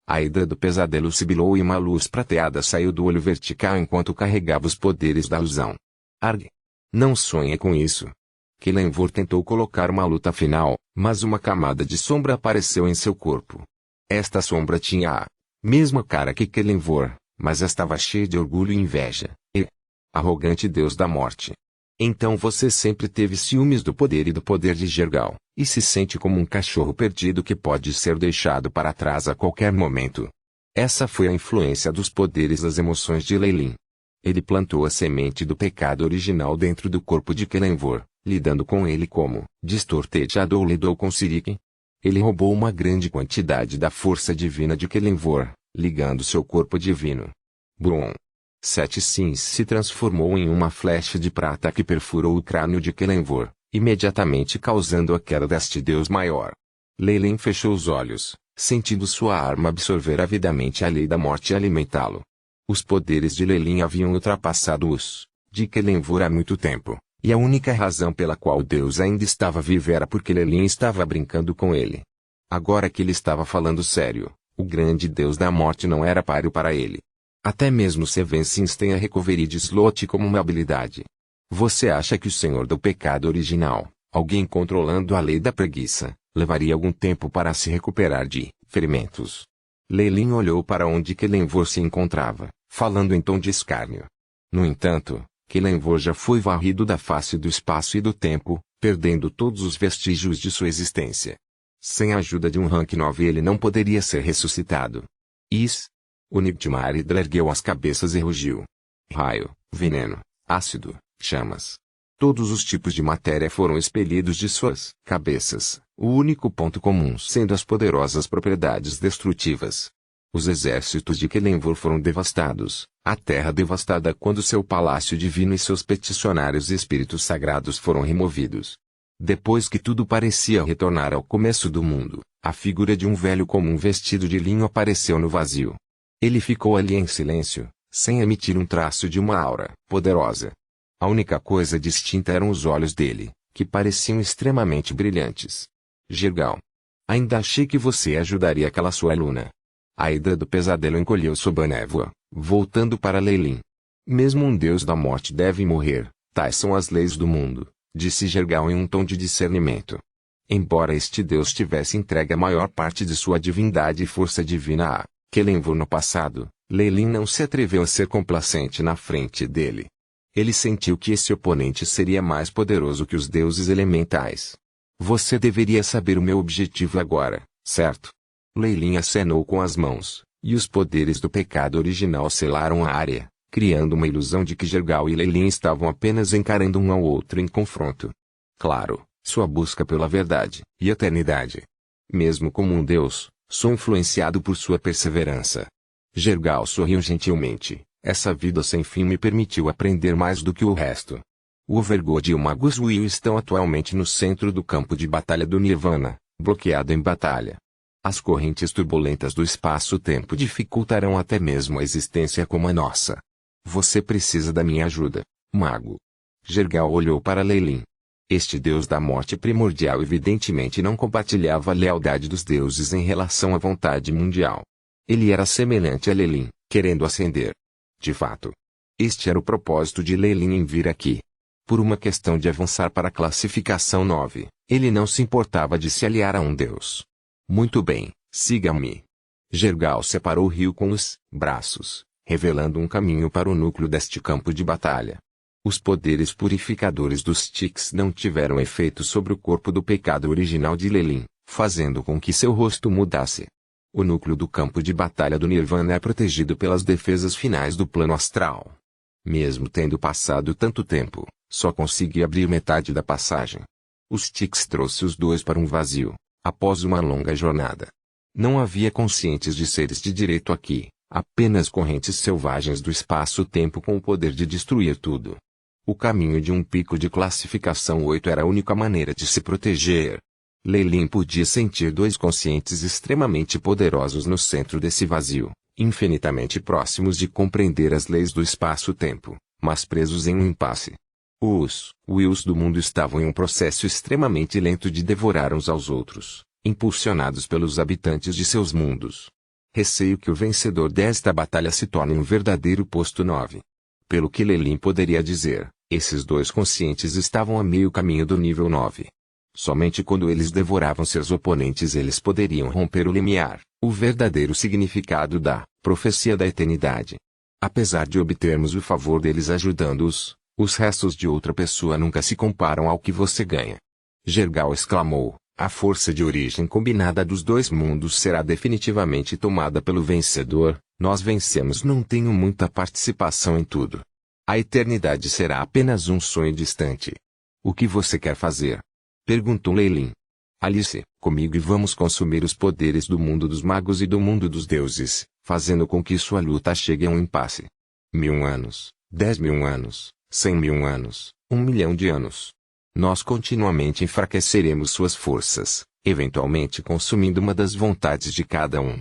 A hidra do pesadelo sibilou e uma luz prateada saiu do olho vertical enquanto carregava os poderes da ilusão. Arg! Não sonhe com isso. Kelenvor tentou colocar uma luta final, mas uma camada de sombra apareceu em seu corpo. Esta sombra tinha a mesma cara que Kelenvor, mas estava cheia de orgulho e inveja. Arrogante deus da morte. Então você sempre teve ciúmes do poder e do poder de Jergal, e se sente como um cachorro perdido que pode ser deixado para trás a qualquer momento. Essa foi a influência dos poderes das emoções de Lei. Ele plantou a semente do pecado original dentro do corpo de Kelenvor, lidando com ele como Distortejado ou lidou com Siriken. Ele roubou uma grande quantidade da força divina de Kelenvor, ligando seu corpo divino. Brum! 7 Sims se transformou em uma flecha de prata que perfurou o crânio de Kelenvor, imediatamente causando a queda deste deus maior. Lei fechou os olhos, sentindo sua arma absorver avidamente a lei da morte e alimentá-lo. Os poderes de Lei haviam ultrapassado os de Kelenvor há muito tempo, e a única razão pela qual o deus ainda estava vivo era porque Lei estava brincando com ele. Agora que ele estava falando sério, o grande deus da morte não era páreo para ele. Até mesmo Seven Sins tem a Recovery de Slot como uma habilidade. Você acha que o senhor do pecado original, alguém controlando a lei da preguiça, levaria algum tempo para se recuperar de ferimentos? Lei olhou para onde Kelenvor se encontrava, falando em tom de escárnio. No entanto, Kelenvor já foi varrido da face do espaço e do tempo, perdendo todos os vestígios de sua existência. Sem a ajuda de um rank 9 ele não poderia ser ressuscitado. O Nightmare ergueu as cabeças e rugiu. Raio, veneno, ácido, chamas. Todos os tipos de matéria foram expelidos de suas cabeças, o único ponto comum sendo as poderosas propriedades destrutivas. Os exércitos de Kelenvor foram devastados, a terra devastada quando seu palácio divino e seus peticionários e espíritos sagrados foram removidos. Depois que tudo parecia retornar ao começo do mundo, a figura de um velho comum vestido de linho apareceu no vazio. Ele ficou ali em silêncio, sem emitir um traço de uma aura poderosa. A única coisa distinta eram os olhos dele, que pareciam extremamente brilhantes. Jergal. Ainda achei que você ajudaria aquela sua aluna. A hidra do pesadelo encolheu sob a névoa, voltando para Leilin. Mesmo um deus da morte deve morrer, tais são as leis do mundo, disse Jergal em um tom de discernimento. Embora este deus tivesse entregue a maior parte de sua divindade e força divina a Kelenvor no passado, Leilin não se atreveu a ser complacente na frente dele. Ele sentiu que esse oponente seria mais poderoso que os deuses elementais. Você deveria saber o meu objetivo agora, certo? Leilin acenou com as mãos, e os poderes do pecado original selaram a área, criando uma ilusão de que Jergal e Leilin estavam apenas encarando um ao outro em confronto. Claro, sua busca pela verdade e eternidade. Mesmo como um deus, sou influenciado por sua perseverança. Jergal sorriu gentilmente. Essa vida sem fim me permitiu aprender mais do que o resto. O Overgod e o Magus Will estão atualmente no centro do campo de batalha do Nirvana, bloqueado em batalha. As correntes turbulentas do espaço-tempo dificultarão até mesmo a existência como a nossa. Você precisa da minha ajuda, mago. Jergal olhou para Leilin. Este deus da morte primordial evidentemente não compartilhava a lealdade dos deuses em relação à vontade mundial. Ele era semelhante a Leilin, querendo ascender. De fato, este era o propósito de Leilin em vir aqui. Por uma questão de avançar para a classificação 9, ele não se importava de se aliar a um deus. Muito bem, siga-me. Jergal separou o rio com os braços, revelando um caminho para o núcleo deste campo de batalha. Os poderes purificadores dos Styx não tiveram efeito sobre o corpo do pecado original de Leilin, fazendo com que seu rosto mudasse. O núcleo do campo de batalha do Nirvana é protegido pelas defesas finais do plano astral. Mesmo tendo passado tanto tempo, só consegui abrir metade da passagem. Os Styx trouxe os dois para um vazio, após uma longa jornada. Não havia conscientes de seres de direito aqui, apenas correntes selvagens do espaço-tempo com o poder de destruir tudo. O caminho de um pico de classificação 8 era a única maneira de se proteger. Leilin podia sentir dois conscientes extremamente poderosos no centro desse vazio, infinitamente próximos de compreender as leis do espaço-tempo, mas presos em um impasse. Os Wills do mundo estavam em um processo extremamente lento de devorar uns aos outros, impulsionados pelos habitantes de seus mundos. Receio que o vencedor desta batalha se torne um verdadeiro posto 9. Pelo que Leilin poderia dizer, esses dois conscientes estavam a meio caminho do nível 9. Somente quando eles devoravam seus oponentes eles poderiam romper o limiar, o verdadeiro significado da profecia da eternidade. Apesar de obtermos o favor deles ajudando-os, os restos de outra pessoa nunca se comparam ao que você ganha. Jergal exclamou, a força de origem combinada dos dois mundos será definitivamente tomada pelo vencedor, nós vencemos. Não tenho muita participação em tudo. A eternidade será apenas um sonho distante. O que você quer fazer? Perguntou Leilin. Alice, comigo e vamos consumir os poderes do mundo dos magos e do mundo dos deuses, fazendo com que sua luta chegue a um impasse. 1000 anos, 10.000 anos, 100.000 anos, 1 milhão de anos. Nós continuamente enfraqueceremos suas forças, eventualmente consumindo uma das vontades de cada um.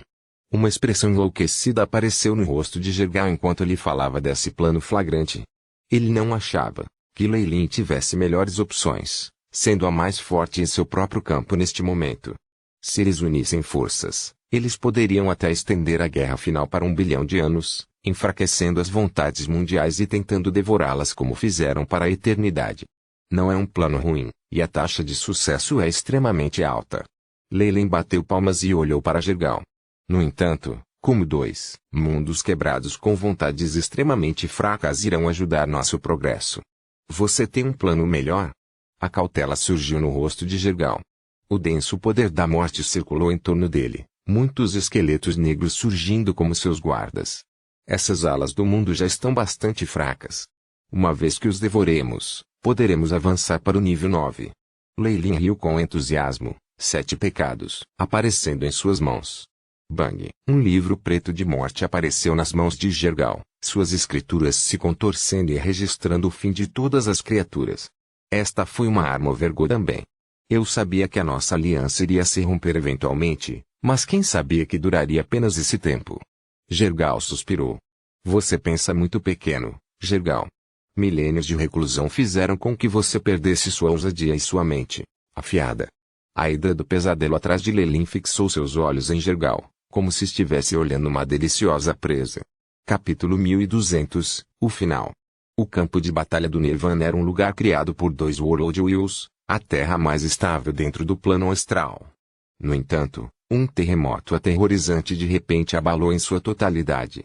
Uma expressão enlouquecida apareceu no rosto de Jergal enquanto ele falava desse plano flagrante. Ele não achava que Leilin tivesse melhores opções, sendo a mais forte em seu próprio campo neste momento. Se eles unissem forças, eles poderiam até estender a guerra final para 1 bilhão de anos, enfraquecendo as vontades mundiais e tentando devorá-las como fizeram para a eternidade. Não é um plano ruim, e a taxa de sucesso é extremamente alta. Leilin bateu palmas e olhou para Jergal. No entanto, como dois mundos quebrados com vontades extremamente fracas irão ajudar nosso progresso? Você tem um plano melhor? A cautela surgiu no rosto de Jergal. O denso poder da morte circulou em torno dele, muitos esqueletos negros surgindo como seus guardas. Essas alas do mundo já estão bastante fracas. Uma vez que os devoremos, poderemos avançar para o nível 9. Lei Lin riu com entusiasmo, 7 pecados, aparecendo em suas mãos. Bang! Um livro preto de morte apareceu nas mãos de Jergal, suas escrituras se contorcendo e registrando o fim de todas as criaturas. Esta foi uma arma Overgo também. Eu sabia que a nossa aliança iria se romper eventualmente, mas quem sabia que duraria apenas esse tempo? Jergal suspirou. Você pensa muito pequeno, Jergal. Milênios de reclusão fizeram com que você perdesse sua ousadia e sua mente afiada. A hidra do pesadelo atrás de Lei Lin fixou seus olhos em Jergal, como se estivesse olhando uma deliciosa presa. Capítulo 1200, o final. O campo de batalha do Nirvana era um lugar criado por 2 World Wheels, a terra mais estável dentro do plano astral. No entanto, um terremoto aterrorizante de repente abalou em sua totalidade.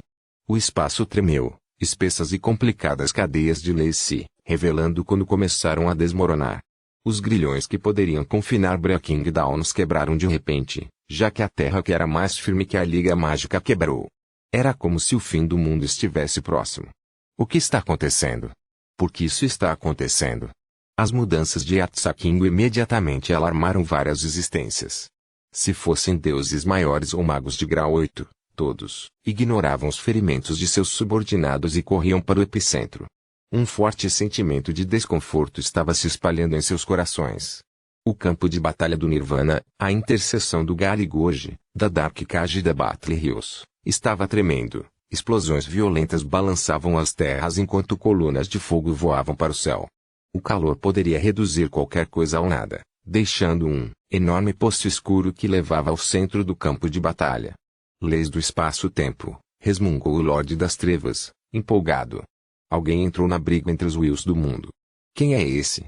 O espaço tremeu, espessas e complicadas cadeias de leis se revelando quando começaram a desmoronar. Os grilhões que poderiam confinar Breaking Downs quebraram de repente, já que a terra que era mais firme que a liga mágica quebrou. Era como se o fim do mundo estivesse próximo. O que está acontecendo? Por que isso está acontecendo? As mudanças de Atsakingo imediatamente alarmaram várias existências. Se fossem deuses maiores ou magos de grau 8, todos ignoravam os ferimentos de seus subordinados e corriam para o epicentro. Um forte sentimento de desconforto estava se espalhando em seus corações. O campo de batalha do Nirvana, a interseção do Garigoji, da Dark Cage e da Battle Hills, estava tremendo. Explosões violentas balançavam as terras enquanto colunas de fogo voavam para o céu. O calor poderia reduzir qualquer coisa ao nada, deixando um enorme poço escuro que levava ao centro do campo de batalha. Leis do espaço-tempo, resmungou o Lorde das Trevas, empolgado. Alguém entrou na briga entre os Wills do mundo. Quem é esse?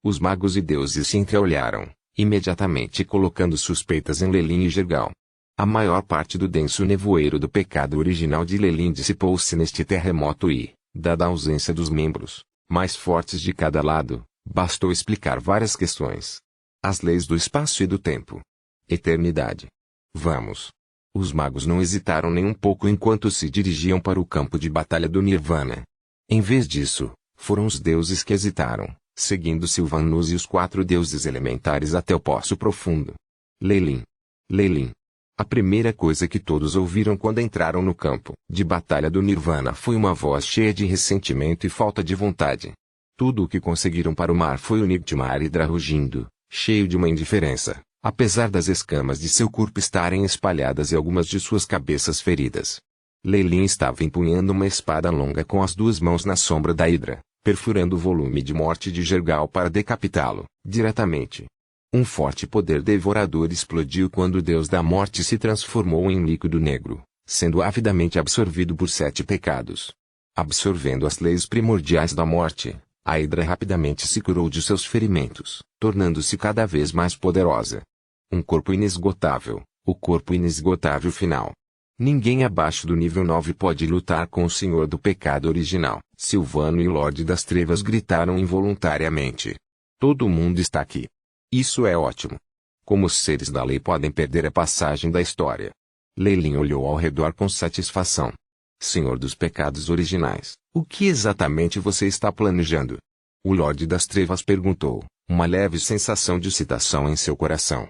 Os magos e deuses se entreolharam, imediatamente colocando suspeitas em Lei Lin e Jergal. A maior parte do denso nevoeiro do pecado original de Lei Lin dissipou-se neste terremoto e, dada a ausência dos membros mais fortes de cada lado, bastou explicar várias questões. As leis do espaço e do tempo. Eternidade. Vamos. Os magos não hesitaram nem um pouco enquanto se dirigiam para o campo de batalha do Nirvana. Em vez disso, foram os deuses que hesitaram, seguindo Sylvanus e os 4 deuses elementares até o poço profundo. Lei Lin. Lei Lin. A primeira coisa que todos ouviram quando entraram no campo de batalha do Nirvana foi uma voz cheia de ressentimento e falta de vontade. Tudo o que conseguiram para o mar foi o Nightmare Hydra rugindo, cheio de uma indiferença, apesar das escamas de seu corpo estarem espalhadas e algumas de suas cabeças feridas. Lei Lin estava empunhando uma espada longa com as 2 mãos na sombra da Hydra, perfurando o volume de morte de Jergal para decapitá-lo, diretamente. Um forte poder devorador explodiu quando o deus da morte se transformou em líquido negro, sendo avidamente absorvido por 7 pecados. Absorvendo as leis primordiais da morte, a Hydra rapidamente se curou de seus ferimentos, tornando-se cada vez mais poderosa. Um corpo inesgotável, o corpo inesgotável final. Ninguém abaixo do nível 9 pode lutar com o Senhor do Pecado original. Silvano e o Lorde das Trevas gritaram involuntariamente. Todo mundo está aqui. Isso é ótimo. Como os seres da lei podem perder a passagem da história? Lei Lin olhou ao redor com satisfação. Senhor dos Pecados originais, o que exatamente você está planejando? O Lorde das Trevas perguntou, uma leve sensação de excitação em seu coração.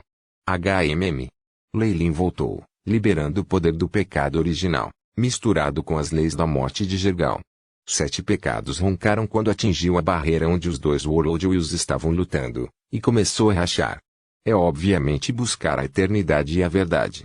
Lei Lin voltou, liberando o poder do pecado original, misturado com as leis da morte de Jergal. 7 pecados roncaram quando atingiu a barreira onde os 2 World Wheels estavam lutando, e começou a rachar. É obviamente buscar a eternidade e a verdade.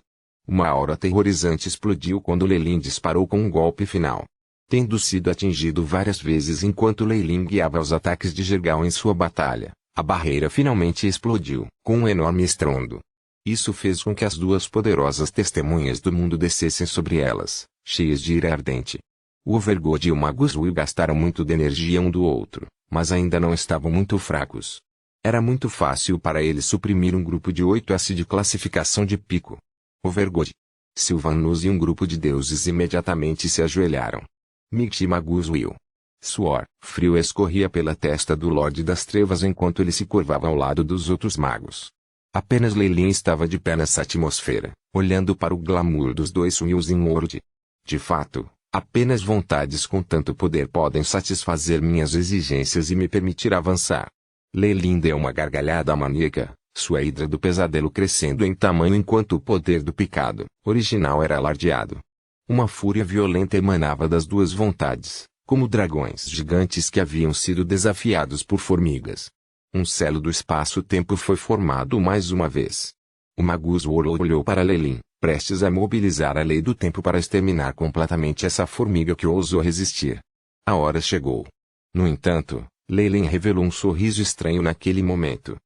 Uma aura aterrorizante explodiu quando Lei Lin disparou com um golpe final. Tendo sido atingido várias vezes enquanto Lei Lin guiava os ataques de Jergal em sua batalha, a barreira finalmente explodiu, com um enorme estrondo. Isso fez com que as 2 poderosas testemunhas do mundo descessem sobre elas, cheias de ira ardente. O Overgod e o Magus Will gastaram muito de energia um do outro, mas ainda não estavam muito fracos. Era muito fácil para eles suprimir um grupo de 8S de classificação de pico. Overgod. Sylvanus e um grupo de deuses imediatamente se ajoelharam. Might e Magus Will. Suor frio escorria pela testa do Lorde das Trevas enquanto ele se curvava ao lado dos outros magos. Apenas Leilin estava de pé nessa atmosfera, olhando para o glamour dos dois Wills em World. De fato, apenas vontades com tanto poder podem satisfazer minhas exigências e me permitir avançar. Leilin deu uma gargalhada maníaca, sua hidra do pesadelo crescendo em tamanho enquanto o poder do picado original era alardeado. Uma fúria violenta emanava das duas vontades, como dragões gigantes que haviam sido desafiados por formigas. Um selo do espaço-tempo foi formado mais uma vez. O Magus World olhou para Leilin, prestes a mobilizar a lei do tempo para exterminar completamente essa formiga que ousou resistir. A hora chegou. No entanto, Leilin revelou um sorriso estranho naquele momento.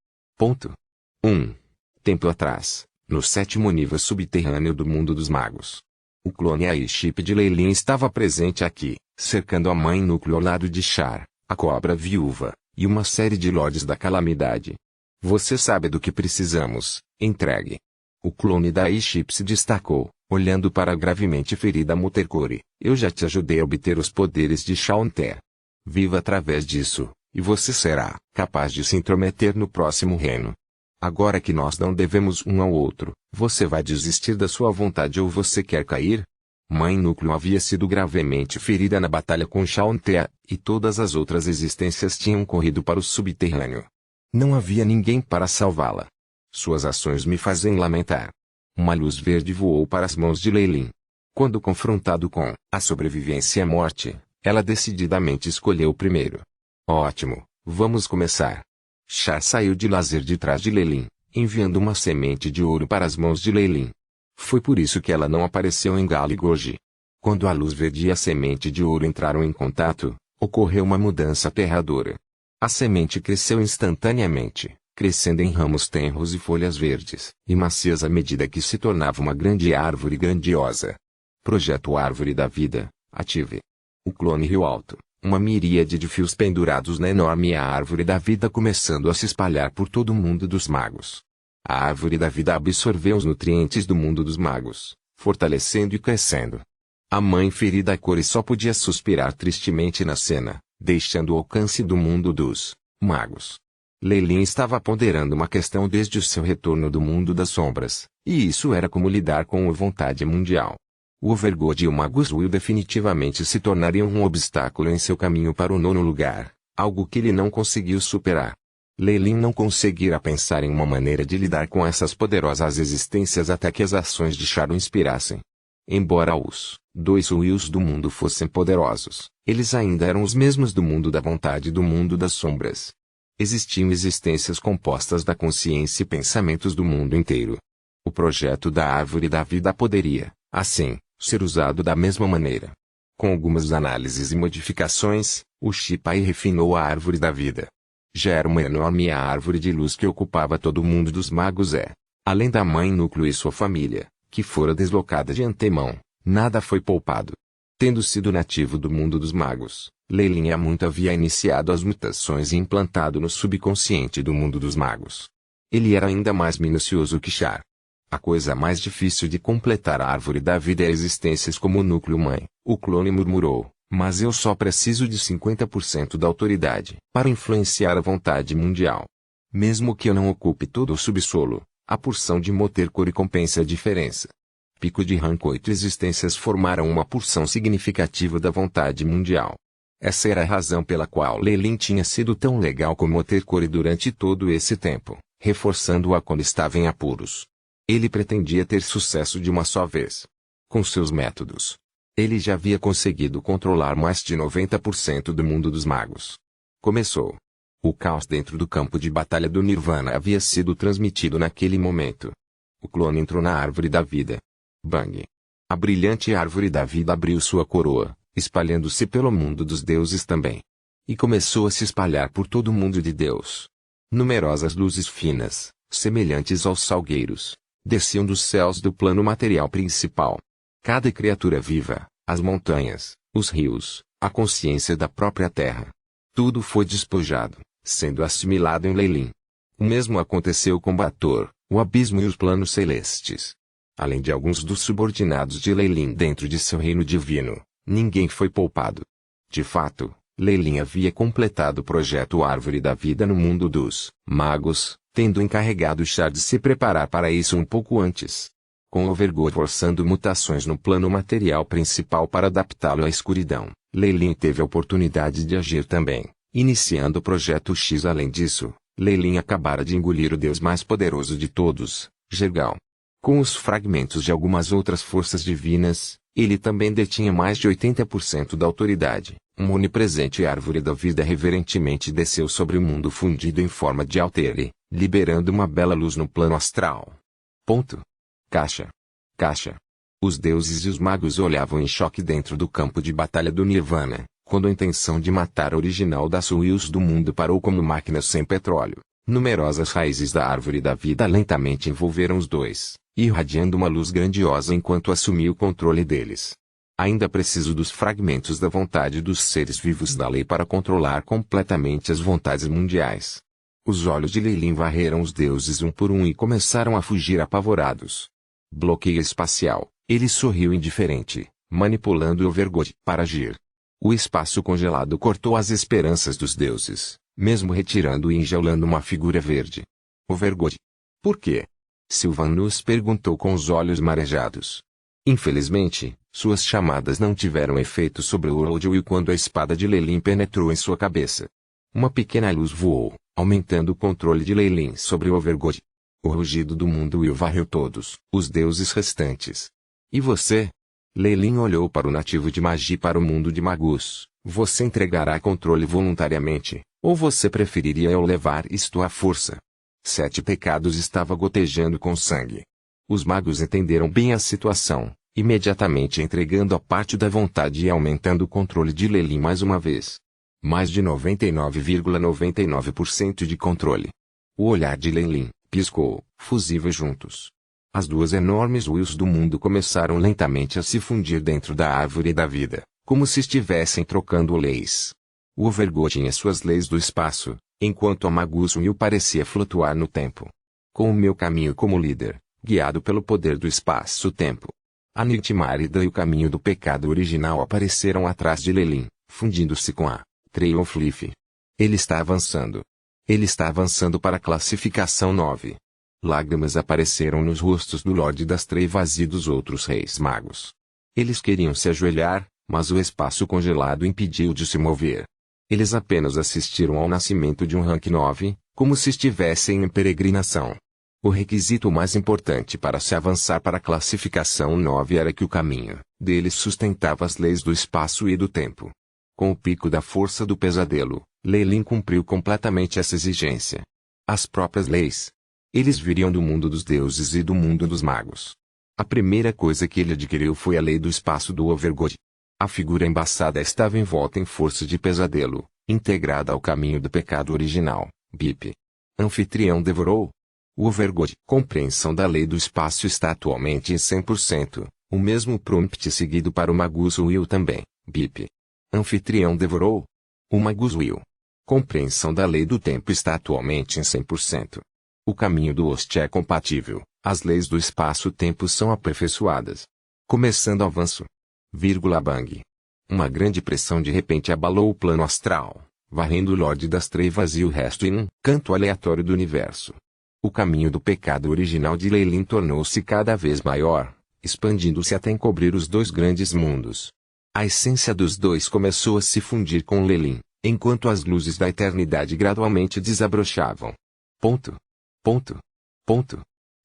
1. Tempo atrás, no 7º nível subterrâneo do mundo dos magos. O clone AI-chip de Leilin estava presente aqui, cercando a mãe núcleo ao lado de Char, a cobra viúva, e uma série de lords da calamidade. Você sabe do que precisamos, entregue. O clone da AI-chip se destacou, olhando para a gravemente ferida Mutercore. Eu já te ajudei a obter os poderes de Shaunter. Viva através disso, e você será capaz de se intrometer no próximo reino. Agora que nós não devemos um ao outro, você vai desistir da sua vontade ou você quer cair? Mãe Núcleo havia sido gravemente ferida na batalha com Shaunter, e todas as outras existências tinham corrido para o subterrâneo. Não havia ninguém para salvá-la. Suas ações me fazem lamentar. Uma luz verde voou para as mãos de Leilin. Quando confrontado com a sobrevivência e a morte, ela decididamente escolheu o primeiro. Ótimo, vamos começar. Char saiu de lazer de trás de Leilin, enviando uma semente de ouro para as mãos de Leilin. Foi por isso que ela não apareceu em Galigoji. Quando a luz verde e a semente de ouro entraram em contato, ocorreu uma mudança aterradora. A semente cresceu instantaneamente, crescendo em ramos tenros e folhas verdes, e macias à medida que se tornava uma grande árvore grandiosa. Projeto Árvore da Vida, ative. O clone riu alto, uma miríade de fios pendurados na enorme árvore da vida começando a se espalhar por todo o mundo dos magos. A árvore da vida absorveu os nutrientes do mundo dos magos, fortalecendo e crescendo. A mãe ferida a cor só podia suspirar tristemente na cena, deixando o alcance do mundo dos magos. Leilin estava ponderando uma questão desde o seu retorno do mundo das sombras, e isso era como lidar com a vontade mundial. O Overgod e o Magus Will definitivamente se tornariam um obstáculo em seu caminho para o 9º lugar, algo que ele não conseguiu superar. Leilin não conseguira pensar em uma maneira de lidar com essas poderosas existências até que as ações de Char o inspirassem. Embora os dois Wills do mundo fossem poderosos, eles ainda eram os mesmos do mundo da vontade e do mundo das sombras. Existiam existências compostas da consciência e pensamentos do mundo inteiro. O projeto da Árvore da Vida poderia, assim, ser usado da mesma maneira. Com algumas análises e modificações, o Shipai refinou a Árvore da Vida. Já era uma enorme árvore de luz que ocupava todo o mundo dos magos além da mãe núcleo e sua família, que fora deslocada de antemão, nada foi poupado. Tendo sido nativo do mundo dos magos, Leilin há muito havia iniciado as mutações e implantado no subconsciente do mundo dos magos. Ele era ainda mais minucioso que Char. A coisa mais difícil de completar a árvore da vida é existências como o núcleo mãe, o clone murmurou, mas eu só preciso de 50% da autoridade para influenciar a vontade mundial. Mesmo que eu não ocupe todo o subsolo, a porção de Mutercore compensa a diferença. Pico de rank 8 existências formaram uma porção significativa da vontade mundial. Essa era a razão pela qual Leilin tinha sido tão legal com Mutercore durante todo esse tempo, reforçando-a quando estava em apuros. Ele pretendia ter sucesso de uma só vez. Com seus métodos, ele já havia conseguido controlar mais de 90% do mundo dos magos. Começou. O caos dentro do campo de batalha do Nirvana havia sido transmitido naquele momento. O clone entrou na árvore da vida. Bang! A brilhante árvore da vida abriu sua coroa, espalhando-se pelo mundo dos deuses também. E começou a se espalhar por todo o mundo de Deus. Numerosas luzes finas, semelhantes aos salgueiros, desciam dos céus do plano material principal. Cada criatura viva, as montanhas, os rios, a consciência da própria terra. Tudo foi despojado, sendo assimilado em Leilin. O mesmo aconteceu com Bator, o abismo e os planos celestes. Além de alguns dos subordinados de Leilin dentro de seu reino divino, ninguém foi poupado. De fato, Leilin havia completado o projeto Árvore da Vida no mundo dos magos, tendo encarregado Char de se preparar para isso um pouco antes. Com Overgold forçando mutações no plano material principal para adaptá-lo à escuridão, Leilin teve a oportunidade de agir também, iniciando o Projeto X. Além disso, Leilin acabara de engolir o deus mais poderoso de todos, Jergal. Com os fragmentos de algumas outras forças divinas, ele também detinha mais de 80% da autoridade. Uma onipresente árvore da vida reverentemente desceu sobre o mundo fundido em forma de altere, liberando uma bela luz no plano astral. Caixa. Caixa. Os deuses e os magos olhavam em choque dentro do campo de batalha do Nirvana, quando a intenção de matar a original das Wills do mundo parou como máquinas sem petróleo. Numerosas raízes da árvore da vida lentamente envolveram os dois, irradiando uma luz grandiosa enquanto assumia o controle deles. Ainda preciso dos fragmentos da vontade dos seres vivos da lei para controlar completamente as vontades mundiais. Os olhos de Leilin varreram os deuses um por um e começaram a fugir apavorados. Bloqueio espacial. Ele sorriu indiferente, manipulando o Overgold para agir. O espaço congelado cortou as esperanças dos deuses, mesmo retirando e enjaulando uma figura verde. Overgold. Por quê? Sylvanus perguntou com os olhos marejados. Infelizmente, suas chamadas não tiveram efeito sobre o Will quando a espada de Leilin penetrou em sua cabeça. Uma pequena luz voou, aumentando o controle de Leilin sobre o Overgold. O rugido do mundo Will varreu todos os deuses restantes. E você? Leilin olhou para o nativo de magia e para o mundo de Magus. Você entregará controle voluntariamente, ou você preferiria eu levar isto à força? 7 pecados estava gotejando com sangue. Os magos entenderam bem a situação, imediatamente entregando a parte da vontade e aumentando o controle de Leilin mais uma vez. Mais de 99,99% de controle. O olhar de Leilin piscou, fusíveis juntos. As duas enormes Wills do mundo começaram lentamente a se fundir dentro da árvore da vida, como se estivessem trocando leis. O Overgold tinha suas leis do espaço, enquanto a Magus Will parecia flutuar no tempo. Com o meu caminho como líder, guiado pelo poder do espaço-tempo. A Nightmarida e o caminho do pecado original apareceram atrás de Leilin, fundindo-se com a Trail of Life. Ele está avançando. Ele está avançando para a classificação 9. Lágrimas apareceram nos rostos do Lorde das Trevas e dos outros reis magos. Eles queriam se ajoelhar, mas o espaço congelado impediu de se mover. Eles apenas assistiram ao nascimento de um rank 9, como se estivessem em peregrinação. O requisito mais importante para se avançar para a classificação 9 era que o caminho deles sustentava as leis do espaço e do tempo. Com o pico da força do pesadelo, Leilin cumpriu completamente essa exigência. As próprias leis. Eles viriam do mundo dos deuses e do mundo dos magos. A primeira coisa que ele adquiriu foi a lei do espaço do Overgold. A figura embaçada estava envolta em força de pesadelo, integrada ao caminho do pecado original, BIP. Anfitrião devorou. O Overgold. Compreensão da lei do espaço está atualmente em 100%, o mesmo prompt seguido para o Magus Will também, BIP. Anfitrião devorou. O Magus Will. Compreensão da lei do tempo está atualmente em 100%. O caminho do host é compatível, as leis do espaço-tempo são aperfeiçoadas. Começando avanço. Bang. Uma grande pressão de repente abalou o plano astral, varrendo o Lorde das Trevas e o resto em um canto aleatório do universo. O caminho do pecado original de Leilin tornou-se cada vez maior, expandindo-se até encobrir os dois grandes mundos. A essência dos dois começou a se fundir com Leilin, enquanto as luzes da eternidade gradualmente desabrochavam.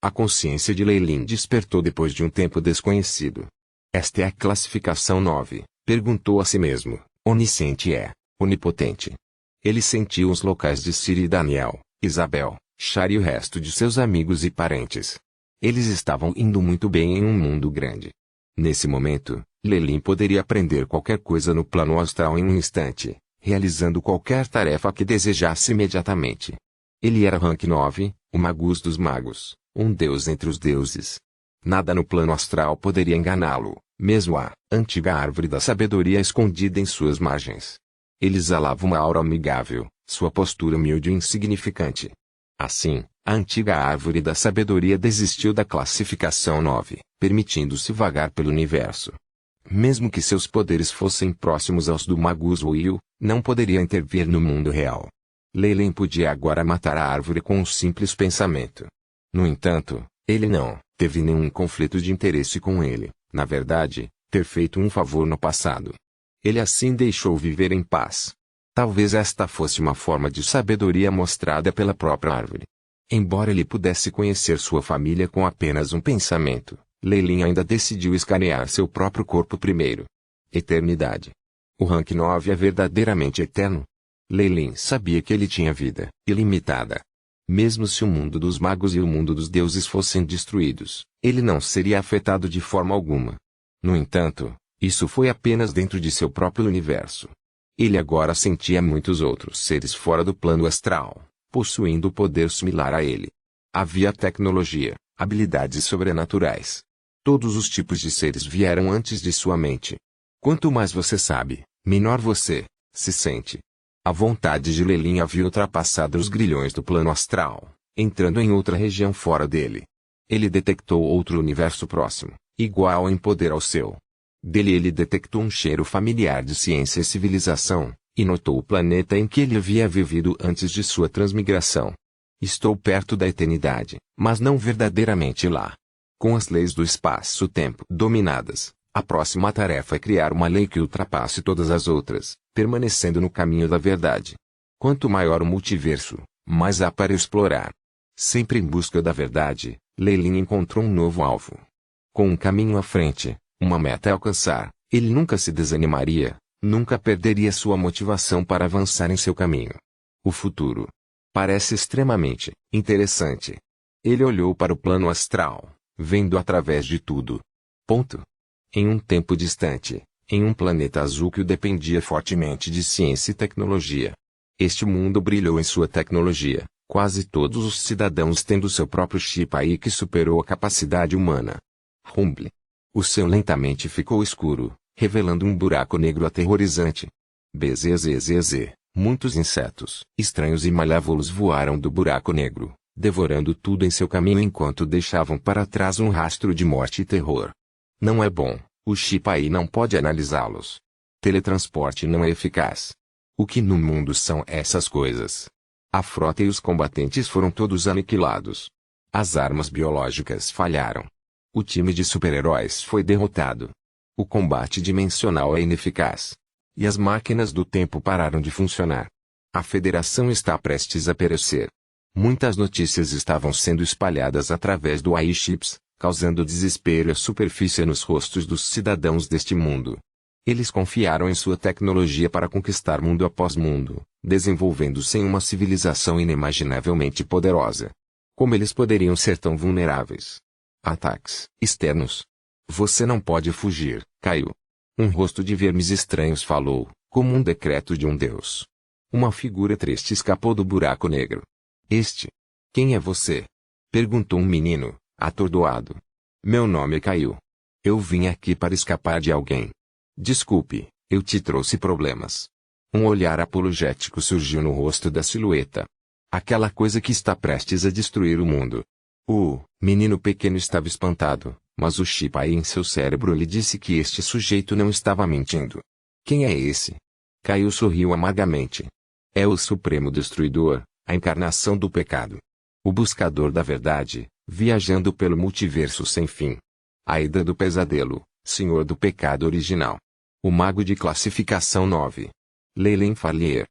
A consciência de Leilin despertou depois de um tempo desconhecido. Esta é a classificação 9, perguntou a si mesmo. Onisciente é onipotente. Ele sentiu os locais de Ciri e Daniel, Isabel, Char e o resto de seus amigos e parentes. Eles estavam indo muito bem em um mundo grande. Nesse momento, Leilin poderia aprender qualquer coisa no plano astral em um instante, realizando qualquer tarefa que desejasse imediatamente. Ele era rank 9, o Magus dos magos, um deus entre os deuses. Nada no plano astral poderia enganá-lo, mesmo a antiga árvore da sabedoria escondida em suas margens. Ele exalava uma aura amigável, sua postura humilde e insignificante. Assim, a antiga árvore da sabedoria desistiu da classificação 9, permitindo-se vagar pelo universo. Mesmo que seus poderes fossem próximos aos do Magus Will, não poderia intervir no mundo real. Lei podia agora matar a árvore com um simples pensamento. No entanto, ele não teve nenhum conflito de interesse com ele, na verdade, ter feito um favor no passado. Ele assim deixou viver em paz. Talvez esta fosse uma forma de sabedoria mostrada pela própria árvore. Embora ele pudesse conhecer sua família com apenas um pensamento, Leilin ainda decidiu escanear seu próprio corpo primeiro. Eternidade. O Rank 9 é verdadeiramente eterno? Leilin sabia que ele tinha vida ilimitada. Mesmo se o mundo dos magos e o mundo dos deuses fossem destruídos, ele não seria afetado de forma alguma. No entanto, isso foi apenas dentro de seu próprio universo. Ele agora sentia muitos outros seres fora do plano astral, possuindo poder similar a ele. Havia tecnologia, habilidades sobrenaturais. Todos os tipos de seres vieram antes de sua mente. Quanto mais você sabe, menor você se sente. A vontade de Leilin havia ultrapassado os grilhões do plano astral, entrando em outra região fora dele. Ele detectou outro universo próximo, igual em poder ao seu. Dele ele detectou um cheiro familiar de ciência e civilização, e notou o planeta em que ele havia vivido antes de sua transmigração. Estou perto da eternidade, mas não verdadeiramente lá. Com as leis do espaço-tempo dominadas, a próxima tarefa é criar uma lei que ultrapasse todas as outras, permanecendo no caminho da verdade. Quanto maior o multiverso, mais há para explorar. Sempre em busca da verdade, Leilin encontrou um novo alvo. Com um caminho à frente, uma meta a alcançar, ele nunca se desanimaria, nunca perderia sua motivação para avançar em seu caminho. O futuro parece extremamente interessante. Ele olhou para o plano astral, vendo através de tudo. Em um tempo distante, em um planeta azul que o dependia fortemente de ciência e tecnologia. Este mundo brilhou em sua tecnologia, quase todos os cidadãos tendo seu próprio chip aí que superou a capacidade humana. Rumble. O céu lentamente ficou escuro, revelando um buraco negro aterrorizante. Bzzz. Muitos insetos estranhos e malévolos voaram do buraco negro, devorando tudo em seu caminho enquanto deixavam para trás um rastro de morte e terror. Não é bom, o chip aí não pode analisá-los. Teletransporte não é eficaz. O que no mundo são essas coisas? A frota e os combatentes foram todos aniquilados. As armas biológicas falharam. O time de super-heróis foi derrotado. O combate dimensional é ineficaz. E as máquinas do tempo pararam de funcionar. A Federação está prestes a perecer. Muitas notícias estavam sendo espalhadas através do AI Chips, causando desespero e superfície nos rostos dos cidadãos deste mundo. Eles confiaram em sua tecnologia para conquistar mundo após mundo, desenvolvendo-se em uma civilização inimaginavelmente poderosa. Como eles poderiam ser tão vulneráveis? Ataques externos. Você não pode fugir, Caio. Um rosto de vermes estranhos falou, como um decreto de um deus. Uma figura triste escapou do buraco negro. Quem é você? Perguntou um menino, atordoado. Meu nome é Caio. Eu vim aqui para escapar de alguém. Desculpe, eu te trouxe problemas. Um olhar apologético surgiu no rosto da silhueta. Aquela coisa que está prestes a destruir o mundo. O menino pequeno estava espantado, mas o chip aí em seu cérebro lhe disse que este sujeito não estava mentindo. Quem é esse? Caio sorriu amargamente. É o Supremo Destruidor, a encarnação do pecado. O buscador da verdade, viajando pelo multiverso sem fim. Aida do pesadelo, senhor do pecado original. O mago de classificação 9. Leilin Farlier.